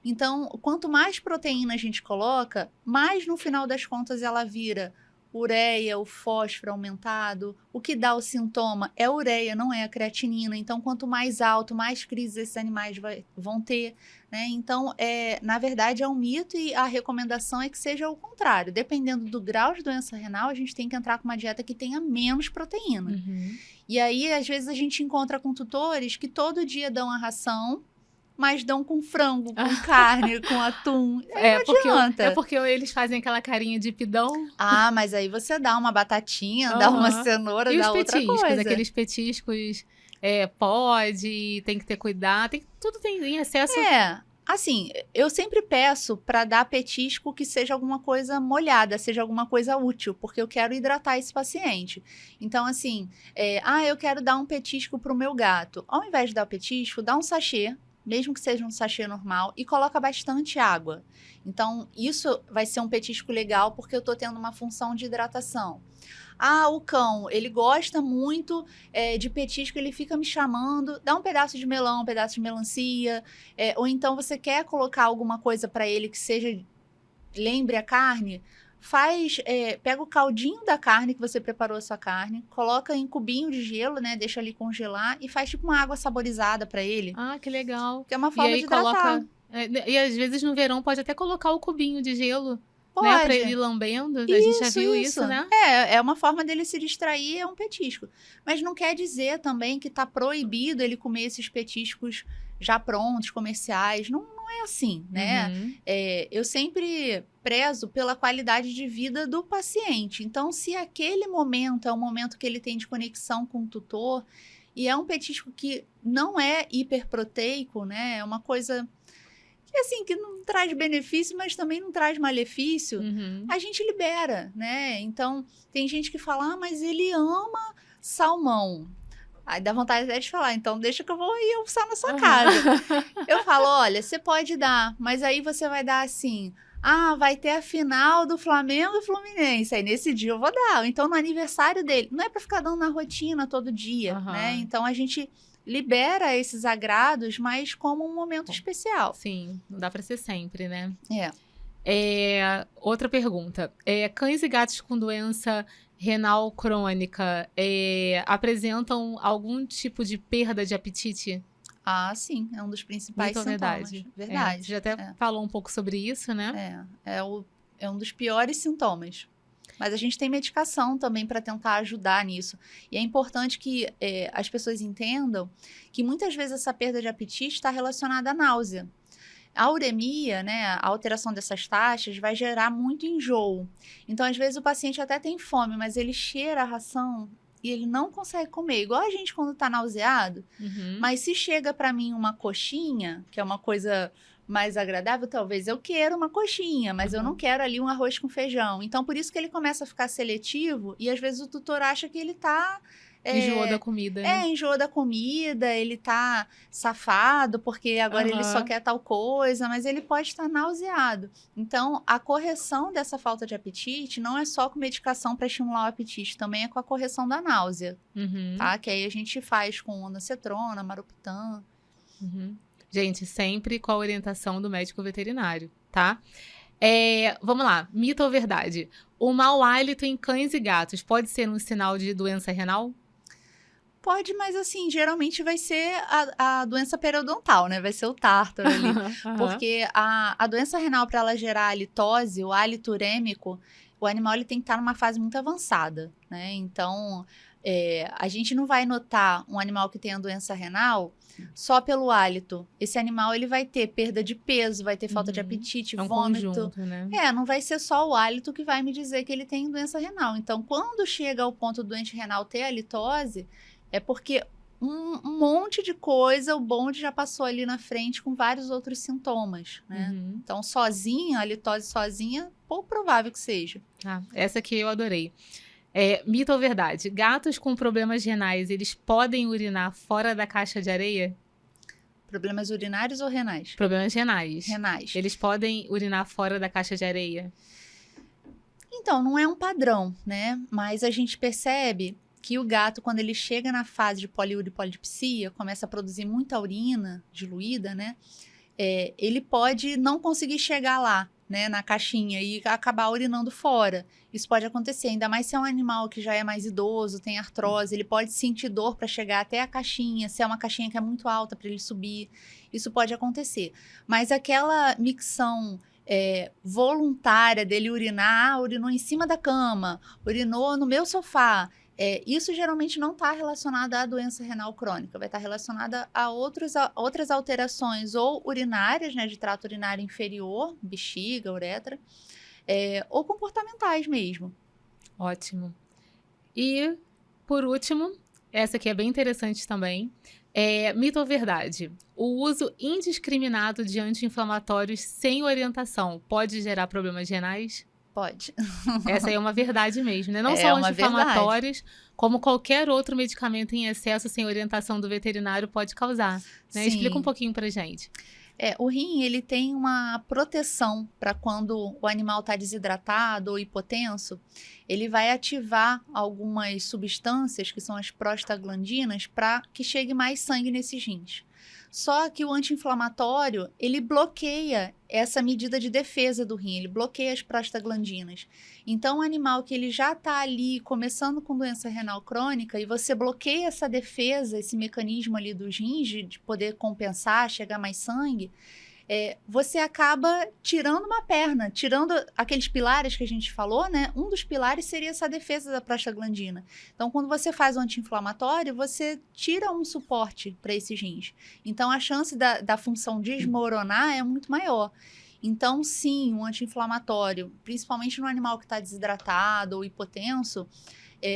[SPEAKER 2] Então, quanto mais proteína a gente coloca, mais no final das contas ela vira ureia, o fósforo aumentado. O que dá o sintoma é a ureia, não é a creatinina. Então, quanto mais alto, mais crises esses animais vão ter, né? Então, na verdade, é um mito e a recomendação é que seja o contrário. Dependendo do grau de doença renal, a gente tem que entrar com uma dieta que tenha menos proteína.
[SPEAKER 1] Uhum.
[SPEAKER 2] E aí, às vezes, a gente encontra com tutores que todo dia dão a ração, mas dão com frango, com carne, com atum. Aí
[SPEAKER 1] É
[SPEAKER 2] não
[SPEAKER 1] porque, é
[SPEAKER 2] adianta.
[SPEAKER 1] porque eles fazem aquela carinha de pidão.
[SPEAKER 2] Ah, mas aí você dá uma batatinha, dá uma
[SPEAKER 1] Aham.
[SPEAKER 2] cenoura,
[SPEAKER 1] E os
[SPEAKER 2] dá outra
[SPEAKER 1] petiscos?
[SPEAKER 2] coisa.
[SPEAKER 1] Aqueles petiscos, pode, tem que ter cuidado. Tudo tem em excesso.
[SPEAKER 2] Assim, eu sempre peço para dar petisco que seja alguma coisa molhada, seja alguma coisa útil, porque eu quero hidratar esse paciente. Então, assim, eu quero dar um petisco para o meu gato. Ao invés de dar o petisco, dá um sachê, mesmo que seja um sachê normal, e coloca bastante água. Então, isso vai ser um petisco legal, porque eu estou tendo uma função de hidratação. Ah, o cão, ele gosta muito de petisco, ele fica me chamando, dá um pedaço de melão, um pedaço de melancia, ou então você quer colocar alguma coisa para ele que seja, lembre a carne, pega o caldinho da carne que você preparou a sua carne, coloca em cubinho de gelo, né, deixa ali congelar e faz tipo uma água saborizada para ele,
[SPEAKER 1] Ah, que legal.
[SPEAKER 2] que é uma
[SPEAKER 1] E
[SPEAKER 2] forma
[SPEAKER 1] aí
[SPEAKER 2] de hidratar.
[SPEAKER 1] coloca. E às vezes no verão pode até colocar o cubinho de gelo, né? Pra ele ir
[SPEAKER 2] Pode.
[SPEAKER 1] lambendo. A gente já viu
[SPEAKER 2] Isso.
[SPEAKER 1] isso, né?
[SPEAKER 2] É uma forma dele se distrair, é um petisco. Mas não quer dizer também que tá proibido ele comer esses petiscos já prontos, comerciais. Não, não é assim, né?
[SPEAKER 1] Uhum.
[SPEAKER 2] Eu sempre prezo pela qualidade de vida do paciente. Então, se aquele momento é o momento que ele tem de conexão com o tutor, e é um petisco que não é hiperproteico, né? É uma coisa que assim, que não traz benefício, mas também não traz malefício, a gente libera, né? Então, tem gente que fala, mas ele ama salmão. Aí dá vontade até de falar, então deixa que eu vou ir almoçar na sua casa. Eu falo, olha, você pode dar, mas aí você vai dar assim, vai ter a final do Flamengo e Fluminense, aí nesse dia eu vou dar. Então, no aniversário dele, não é para ficar dando na rotina todo dia, né? Então, a gente libera esses agrados, mas como um momento especial.
[SPEAKER 1] Sim, não dá para ser sempre, né?
[SPEAKER 2] Outra
[SPEAKER 1] pergunta. Cães e gatos com doença renal crônica apresentam algum tipo de perda de apetite?
[SPEAKER 2] Sim, é um dos principais sintomas.
[SPEAKER 1] Verdade. Você já até falou um pouco sobre isso, né?
[SPEAKER 2] É um dos piores sintomas. Mas a gente tem medicação também para tentar ajudar nisso. E é importante que as pessoas entendam que muitas vezes essa perda de apetite está relacionada à náusea. A uremia, né, a alteração dessas taxas vai gerar muito enjoo. Então, às vezes, o paciente até tem fome, mas ele cheira a ração e ele não consegue comer. Igual a gente quando está nauseado. Mas se chega para mim uma coxinha, que é uma coisa mais agradável, talvez eu queira uma coxinha, mas eu não quero ali um arroz com feijão. Então, por isso que ele começa a ficar seletivo e, às vezes, o tutor acha que ele está...
[SPEAKER 1] enjoou da comida, né?
[SPEAKER 2] Enjoou da comida, ele tá safado, porque agora ele só quer tal coisa, mas ele pode estar nauseado. Então, a correção dessa falta de apetite não é só com medicação para estimular o apetite, também é com a correção da náusea, tá? Que aí a gente faz com ondansetrona, maroptan.
[SPEAKER 1] Gente, sempre com a orientação do médico veterinário, tá? Vamos lá, mito ou verdade? O mau hálito em cães e gatos pode ser um sinal de doença renal?
[SPEAKER 2] Pode, mas assim, geralmente vai ser a doença periodontal, né? Vai ser o tártaro ali. Porque a doença renal, para ela gerar halitose, o hálito urêmico, o animal ele tem que estar numa fase muito avançada, né? Então, a gente não vai notar um animal que tem a doença renal só pelo hálito. Esse animal, ele vai ter perda de peso, vai ter falta de apetite, vômito.
[SPEAKER 1] Conjunto, né?
[SPEAKER 2] Não vai ser só o hálito que vai me dizer que ele tem doença renal. Então, quando chega ao ponto do doente renal ter halitose, é porque um monte de coisa, o bonde já passou ali na frente com vários outros sintomas, né? Então, sozinha, a halitose sozinha, pouco provável que seja.
[SPEAKER 1] Essa aqui eu adorei. Mito ou verdade? Gatos com problemas renais, eles podem urinar fora da caixa de areia?
[SPEAKER 2] Problemas urinários ou renais?
[SPEAKER 1] Problemas renais.
[SPEAKER 2] Renais.
[SPEAKER 1] Eles podem urinar fora da caixa de areia?
[SPEAKER 2] Então, não é um padrão, né? Mas a gente percebe que o gato, quando ele chega na fase de poliúria e polidipsia, começa a produzir muita urina diluída, né? Ele pode não conseguir chegar lá, né, na caixinha e acabar urinando fora. Isso pode acontecer, ainda mais se é um animal que já é mais idoso, tem artrose, ele pode sentir dor para chegar até a caixinha, se é uma caixinha que é muito alta para ele subir, isso pode acontecer. Mas aquela micção voluntária dele urinar, urinou em cima da cama, urinou no meu sofá, isso geralmente não está relacionado à doença renal crônica, vai estar relacionada a outras alterações ou urinárias, né, de trato urinário inferior, bexiga, uretra, ou comportamentais mesmo.
[SPEAKER 1] Ótimo. E, por último, essa aqui é bem interessante também, mito ou verdade? O uso indiscriminado de anti-inflamatórios sem orientação pode gerar problemas renais?
[SPEAKER 2] Pode.
[SPEAKER 1] Essa aí é uma verdade mesmo, né? Não só anti-inflamatórios, como qualquer outro medicamento em excesso sem orientação do veterinário pode causar, né? Explica um pouquinho pra gente.
[SPEAKER 2] O rim, ele tem uma proteção para quando o animal está desidratado ou hipotenso, ele vai ativar algumas substâncias, que são as prostaglandinas, para que chegue mais sangue nesses rins. Só que o anti-inflamatório, ele bloqueia essa medida de defesa do rim, ele bloqueia as prostaglandinas. Então, o animal que ele já está ali começando com doença renal crônica e você bloqueia essa defesa, esse mecanismo ali dos rins de poder compensar, chegar mais sangue, você acaba tirando uma perna, tirando aqueles pilares que a gente falou, né? Um dos pilares seria essa defesa da prostaglandina. Então, quando você faz o anti-inflamatório, você tira um suporte para esses rins. Então, a chance da função desmoronar é muito maior. Então, sim, um anti-inflamatório, principalmente no animal que está desidratado ou hipotenso,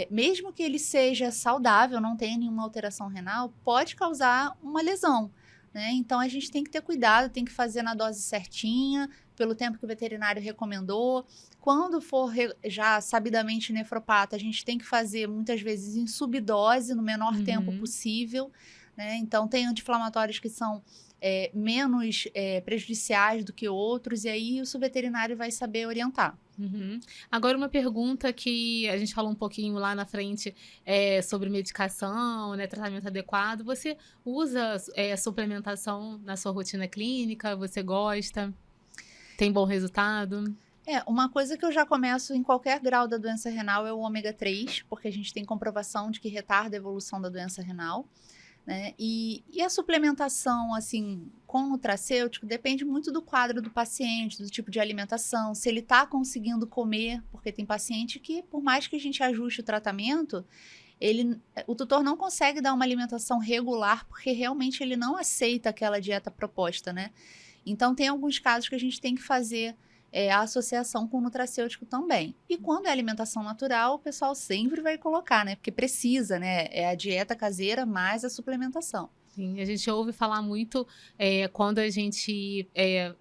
[SPEAKER 2] mesmo que ele seja saudável, não tenha nenhuma alteração renal, pode causar uma lesão. né? Então, a gente tem que ter cuidado, tem que fazer na dose certinha, pelo tempo que o veterinário recomendou. Quando for já sabidamente nefropata, a gente tem que fazer, muitas vezes, em subdose, no menor tempo possível, né? Então, tem anti-inflamatórios que são menos prejudiciais do que outros, e aí o veterinário vai saber orientar.
[SPEAKER 1] Agora, uma pergunta que a gente falou um pouquinho lá na frente sobre medicação, né, tratamento adequado. Você usa suplementação na sua rotina clínica? Você gosta? Tem bom resultado?
[SPEAKER 2] Uma coisa que eu já começo em qualquer grau da doença renal é o ômega 3, porque a gente tem comprovação de que retarda a evolução da doença renal, né? E a suplementação, assim, com nutracêutico, depende muito do quadro do paciente, do tipo de alimentação, se ele está conseguindo comer, porque tem paciente que, por mais que a gente ajuste o tratamento, o tutor não consegue dar uma alimentação regular, porque realmente ele não aceita aquela dieta proposta, né? Então, tem alguns casos que a gente tem que fazer a associação com o nutracêutico também. E quando é alimentação natural, o pessoal sempre vai colocar, né? Porque precisa, né? É a dieta caseira mais a suplementação.
[SPEAKER 1] Sim, a gente ouve falar muito quando a gente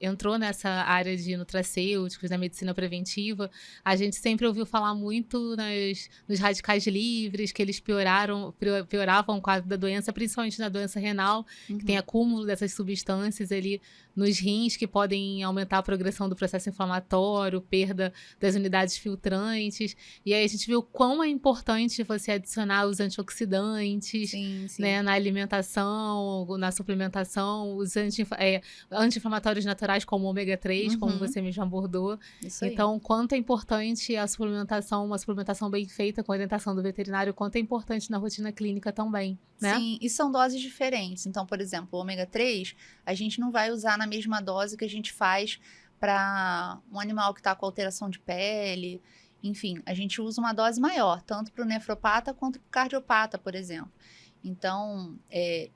[SPEAKER 1] entrou nessa área de nutracêuticos, da medicina preventiva, a gente sempre ouviu falar muito nos radicais livres, que eles pioravam o quadro da doença, principalmente na doença renal, que tem acúmulo dessas substâncias ali nos rins, que podem aumentar a progressão do processo inflamatório, perda das unidades filtrantes. E aí a gente viu quão é importante você adicionar os antioxidantes,
[SPEAKER 2] sim.
[SPEAKER 1] Né, na alimentação, na suplementação, os anti-inflamatórios naturais como o ômega 3, como você mesmo abordou.
[SPEAKER 2] Isso aí.
[SPEAKER 1] Então, quanto é importante a suplementação, uma suplementação bem feita com a orientação do veterinário, quanto é importante na rotina clínica também, né?
[SPEAKER 2] Sim, e são doses diferentes. Então, por exemplo, o ômega 3, a gente não vai usar na mesma dose que a gente faz para um animal que está com alteração de pele. Enfim, a gente usa uma dose maior, tanto para o nefropata quanto para o cardiopata, por exemplo. Então,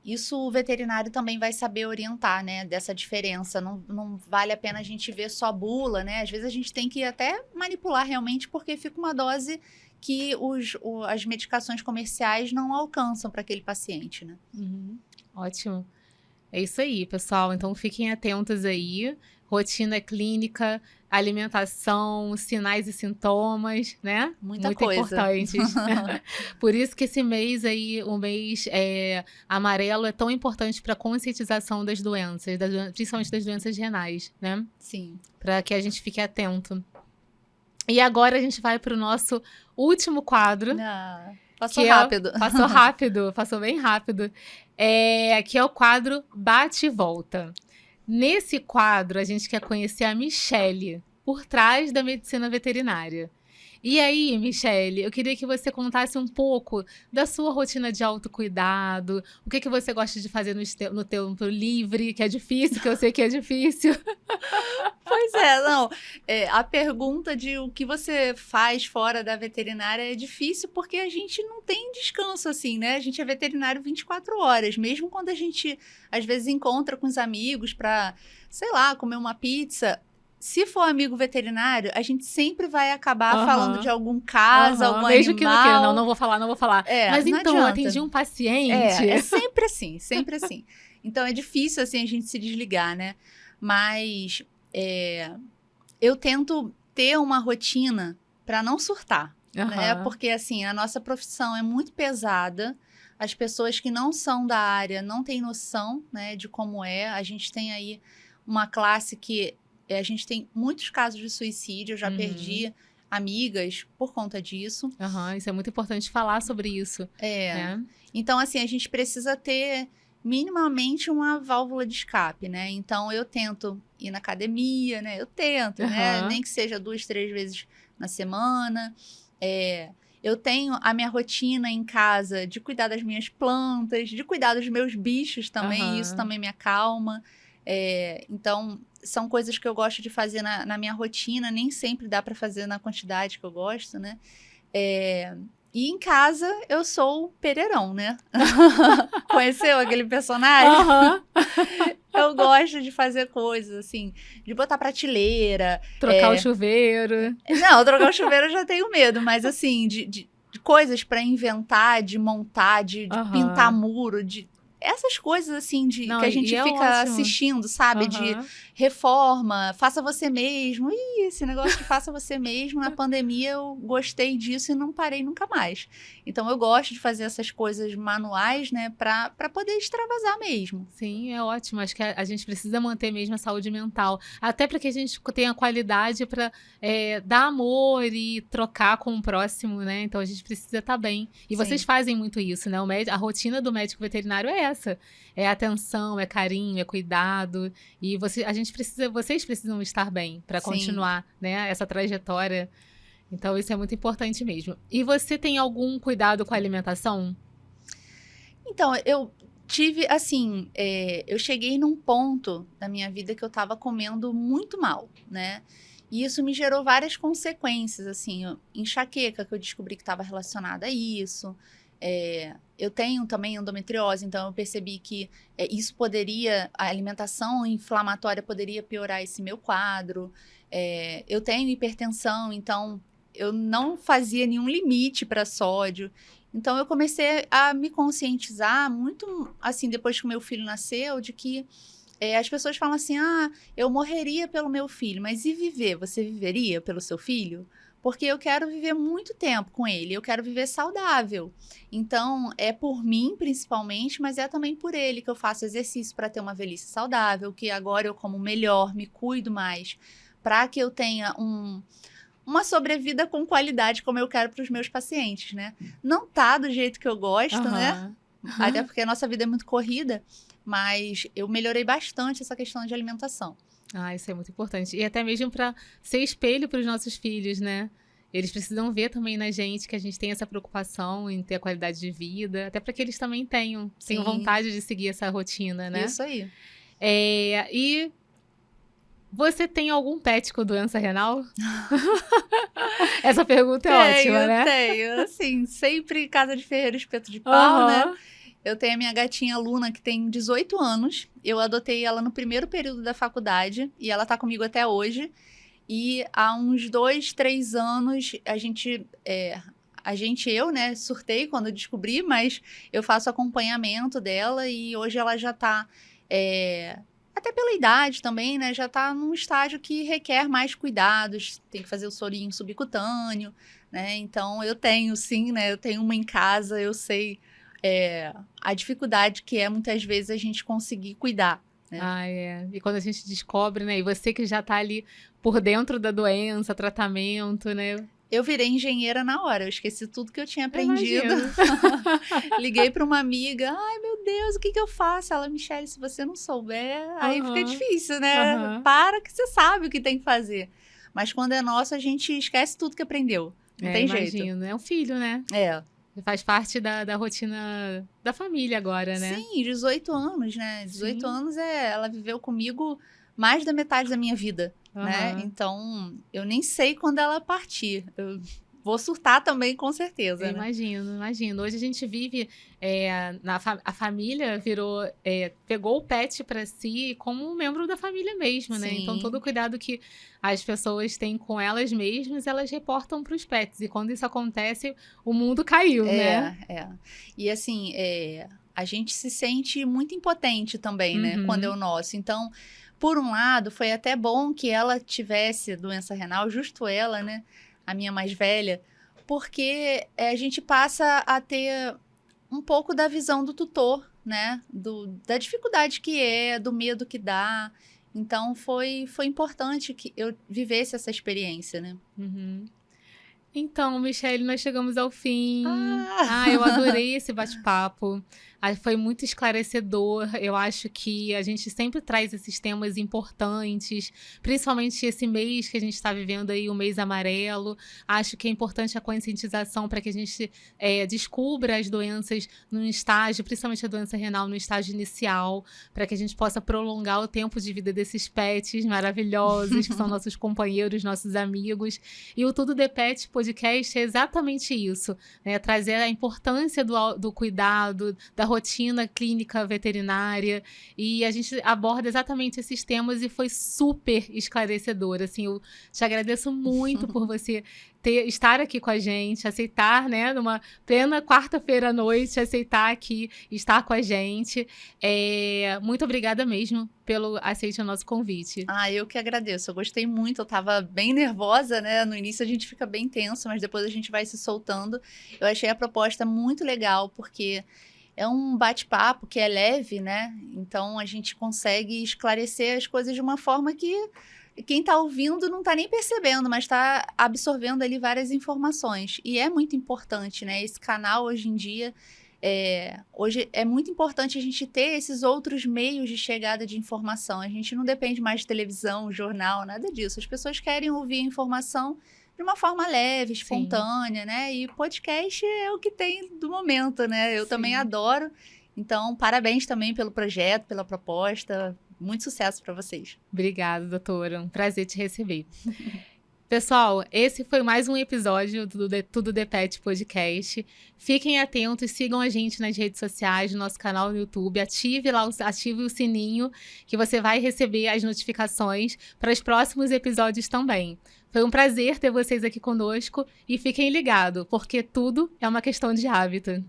[SPEAKER 2] isso o veterinário também vai saber orientar, né, dessa diferença. Não vale a pena a gente ver só bula, né? Às vezes a gente tem que até manipular realmente, porque fica uma dose que as medicações comerciais não alcançam para aquele paciente, né?
[SPEAKER 1] Ótimo. É isso aí, pessoal. Então, fiquem atentos aí. Rotina clínica, alimentação, sinais e sintomas, né?
[SPEAKER 2] Muita
[SPEAKER 1] Muito
[SPEAKER 2] coisa.
[SPEAKER 1] Importantes. Por isso que esse mês aí, o mês amarelo, é tão importante para a conscientização das doenças, principalmente das doenças renais, né?
[SPEAKER 2] Sim.
[SPEAKER 1] Para que a gente fique atento. E agora a gente vai para o nosso último quadro.
[SPEAKER 2] Passou rápido.
[SPEAKER 1] Passou rápido, passou bem rápido. Que é o quadro Bate e Volta. Nesse quadro, a gente quer conhecer a Michele, por trás da medicina veterinária. E aí, Michele, eu queria que você contasse um pouco da sua rotina de autocuidado, o que você gosta de fazer no tempo livre, que é difícil, que eu sei que é difícil.
[SPEAKER 2] Pois não. A pergunta de o que você faz fora da veterinária é difícil porque a gente não tem descanso assim, né? A gente é veterinário 24 horas, mesmo quando a gente, às vezes, encontra com os amigos para, sei lá, comer uma pizza. Se for amigo veterinário, a gente sempre vai acabar falando de algum caso, algum
[SPEAKER 1] mesmo
[SPEAKER 2] animal.
[SPEAKER 1] Que não queira, não vou falar. Mas então, eu
[SPEAKER 2] adianta.
[SPEAKER 1] atendi um paciente.
[SPEAKER 2] É sempre assim, sempre assim. Então, é difícil, assim, a gente se desligar, né? Mas eu tento ter uma rotina para não surtar, né? Porque, assim, a nossa profissão é muito pesada. As pessoas que não são da área não têm noção, né, de como é. A gente tem aí uma classe que... a gente tem muitos casos de suicídio, eu já perdi amigas por conta disso.
[SPEAKER 1] Isso é muito importante falar sobre isso.
[SPEAKER 2] Então, assim, a gente precisa ter minimamente uma válvula de escape, né? Então, eu tento ir na academia, né? Eu tento, né? Nem que seja 2, 3 vezes na semana. Eu tenho a minha rotina em casa de cuidar das minhas plantas, de cuidar dos meus bichos também, isso também me acalma. Então, são coisas que eu gosto de fazer na minha rotina, nem sempre dá para fazer na quantidade que eu gosto, né? E em casa, eu sou o Pereirão, né? Conheceu aquele personagem? Eu gosto de fazer coisas, assim, de botar prateleira.
[SPEAKER 1] Trocar o chuveiro.
[SPEAKER 2] Não, trocar o chuveiro eu já tenho medo, mas assim, de coisas para inventar, de montar, de pintar muro, essas coisas, assim,
[SPEAKER 1] Não,
[SPEAKER 2] que a gente
[SPEAKER 1] e é
[SPEAKER 2] fica
[SPEAKER 1] ótimo.
[SPEAKER 2] assistindo, sabe? De
[SPEAKER 1] Aham.
[SPEAKER 2] reforma, faça você mesmo. Ih, esse negócio de faça você mesmo, na pandemia eu gostei disso e não parei nunca mais. Então, eu gosto de fazer essas coisas manuais, né? Pra poder extravasar mesmo.
[SPEAKER 1] Sim, é ótimo. Acho que a gente precisa manter mesmo a saúde mental. Até para que a gente tenha qualidade para dar amor e trocar com o próximo, né? Então a gente precisa estar bem. E vocês
[SPEAKER 2] Sim,
[SPEAKER 1] fazem muito isso, né? A rotina do médico veterinário é essa. É atenção, é carinho, é cuidado. E vocês precisam estar bem para
[SPEAKER 2] sim.
[SPEAKER 1] continuar, né? Essa trajetória. Então isso é muito importante mesmo. E você tem algum cuidado com a alimentação?
[SPEAKER 2] Então, eu tive, assim, eu cheguei num ponto da minha vida que eu estava comendo muito mal, né? E isso me gerou várias consequências, assim, enxaqueca, que eu descobri que estava relacionada a isso. Eu tenho também endometriose, então eu percebi que a alimentação inflamatória poderia piorar esse meu quadro. Eu tenho hipertensão, então eu não fazia nenhum limite para sódio. Então eu comecei a me conscientizar muito, assim, depois que o meu filho nasceu, de que as pessoas falam assim: ah, eu morreria pelo meu filho, mas e viver? Você viveria pelo seu filho? Porque eu quero viver muito tempo com ele, eu quero viver saudável. Então, é por mim, principalmente, mas é também por ele que eu faço exercício para ter uma velhice saudável, que agora eu como melhor, me cuido mais, para que eu tenha uma sobrevida com qualidade, como eu quero para os meus pacientes, né? Não tá do jeito que eu gosto, né?
[SPEAKER 1] Aham.
[SPEAKER 2] Até porque a nossa vida é muito corrida, mas eu melhorei bastante essa questão de alimentação.
[SPEAKER 1] Ah, isso é muito importante. E até mesmo para ser espelho para os nossos filhos, né? Eles precisam ver também na gente que a gente tem essa preocupação em ter a qualidade de vida, até para que eles também tenham
[SPEAKER 2] Sim,
[SPEAKER 1] vontade de seguir essa rotina, né?
[SPEAKER 2] isso aí.
[SPEAKER 1] E você tem algum pet com doença renal? Essa pergunta é ótima,
[SPEAKER 2] Tenho,
[SPEAKER 1] né?
[SPEAKER 2] tenho. Assim, sempre casa de ferreiro, espeto de pau, né?
[SPEAKER 1] Aham.
[SPEAKER 2] Eu tenho a minha gatinha Luna, que tem 18 anos. Eu adotei ela no primeiro período da faculdade e ela tá comigo até hoje. E há uns 2, 3 anos, eu, né, surtei quando descobri, mas eu faço acompanhamento dela e hoje ela já tá, até pela idade também, né, já tá num estágio que requer mais cuidados, tem que fazer o sorinho subcutâneo, né, então eu tenho sim, né, eu tenho uma em casa, eu sei a dificuldade que é muitas vezes a gente conseguir cuidar, né.
[SPEAKER 1] Ah, é. E quando a gente descobre, né? E você que já tá ali por dentro da doença, tratamento, né?
[SPEAKER 2] Eu virei engenheira na hora, eu esqueci tudo que eu tinha
[SPEAKER 1] Eu
[SPEAKER 2] aprendido.
[SPEAKER 1] imagino.
[SPEAKER 2] Liguei para uma amiga, ai meu Deus, o que que eu faço? Ela, Michele, se você não souber, aí fica
[SPEAKER 1] Aham,
[SPEAKER 2] difícil, né?
[SPEAKER 1] aham.
[SPEAKER 2] Para que você sabe o que tem que fazer. Mas quando é nosso, a gente esquece tudo que aprendeu. Não
[SPEAKER 1] É,
[SPEAKER 2] tem jeito.
[SPEAKER 1] imagino. É um filho, né?
[SPEAKER 2] É.
[SPEAKER 1] Faz parte da rotina da família agora, né?
[SPEAKER 2] Sim, 18 anos, né? 18
[SPEAKER 1] Sim.
[SPEAKER 2] anos ela viveu comigo mais da metade da minha vida, né?
[SPEAKER 1] Aham.
[SPEAKER 2] Então, eu nem sei quando ela partir. Eu vou surtar também, com certeza,
[SPEAKER 1] Eu
[SPEAKER 2] né?
[SPEAKER 1] imagino, imagino. Hoje a gente vive, a família pegou o pet para si como um membro da família mesmo, né? Então todo o
[SPEAKER 2] Sim.
[SPEAKER 1] cuidado que as pessoas têm com elas mesmas, elas reportam para os pets. E quando isso acontece, o mundo caiu, né?
[SPEAKER 2] É. E assim, a gente se sente muito impotente também, né? Quando é
[SPEAKER 1] Uhum.
[SPEAKER 2] o nosso. Então, por um lado, foi até bom que ela tivesse doença renal, justo ela, né? A minha mais velha, porque a gente passa a ter um pouco da visão do tutor, né? Da dificuldade que do medo que dá. Então, foi importante que eu vivesse essa experiência, né?
[SPEAKER 1] Uhum. Então, Michele, nós chegamos ao fim. Ah, eu
[SPEAKER 2] Ah!
[SPEAKER 1] adorei esse bate-papo. Ah, foi muito esclarecedor. Eu acho que a gente sempre traz esses temas importantes, principalmente esse mês que a gente está vivendo aí, o mês amarelo. Acho que é importante a conscientização para que a gente descubra as doenças num estágio, principalmente a doença renal, no estágio inicial, para que a gente possa prolongar o tempo de vida desses pets maravilhosos, que são nossos companheiros, nossos amigos. E o Tudo de Pet podcast é exatamente isso, né? Trazer a importância do cuidado, da rotina clínica veterinária, e a gente aborda exatamente esses temas e foi super esclarecedor, assim, eu te agradeço muito por você estar aqui com a gente, aceitar, né, numa plena quarta-feira à noite, aceitar aqui, estar com a gente. Muito obrigada mesmo pelo aceite o nosso convite.
[SPEAKER 2] Eu que agradeço. Eu gostei muito. Eu tava bem nervosa, né? No início a gente fica bem tenso, mas depois a gente vai se soltando. Eu achei a proposta muito legal, porque é um bate-papo que é leve, né? Então a gente consegue esclarecer as coisas de uma forma que quem está ouvindo não está nem percebendo, mas está absorvendo ali várias informações. E é muito importante, né? Esse canal hoje em dia, hoje é muito importante a gente ter esses outros meios de chegada de informação. A gente não depende mais de televisão, jornal, nada disso. As pessoas querem ouvir a informação de uma forma leve, espontânea, né? E podcast é o que tem do momento, né? Eu também adoro. Então, parabéns também pelo projeto, pela proposta. Muito sucesso para vocês.
[SPEAKER 1] Obrigada, doutora. Um prazer te receber. Pessoal, esse foi mais um episódio do Tudo de Pet Podcast. Fiquem atentos, sigam a gente nas redes sociais, no nosso canal no YouTube. Ative o sininho, que você vai receber as notificações para os próximos episódios também. Foi um prazer ter vocês aqui conosco e fiquem ligados, porque tudo é uma questão de hábito.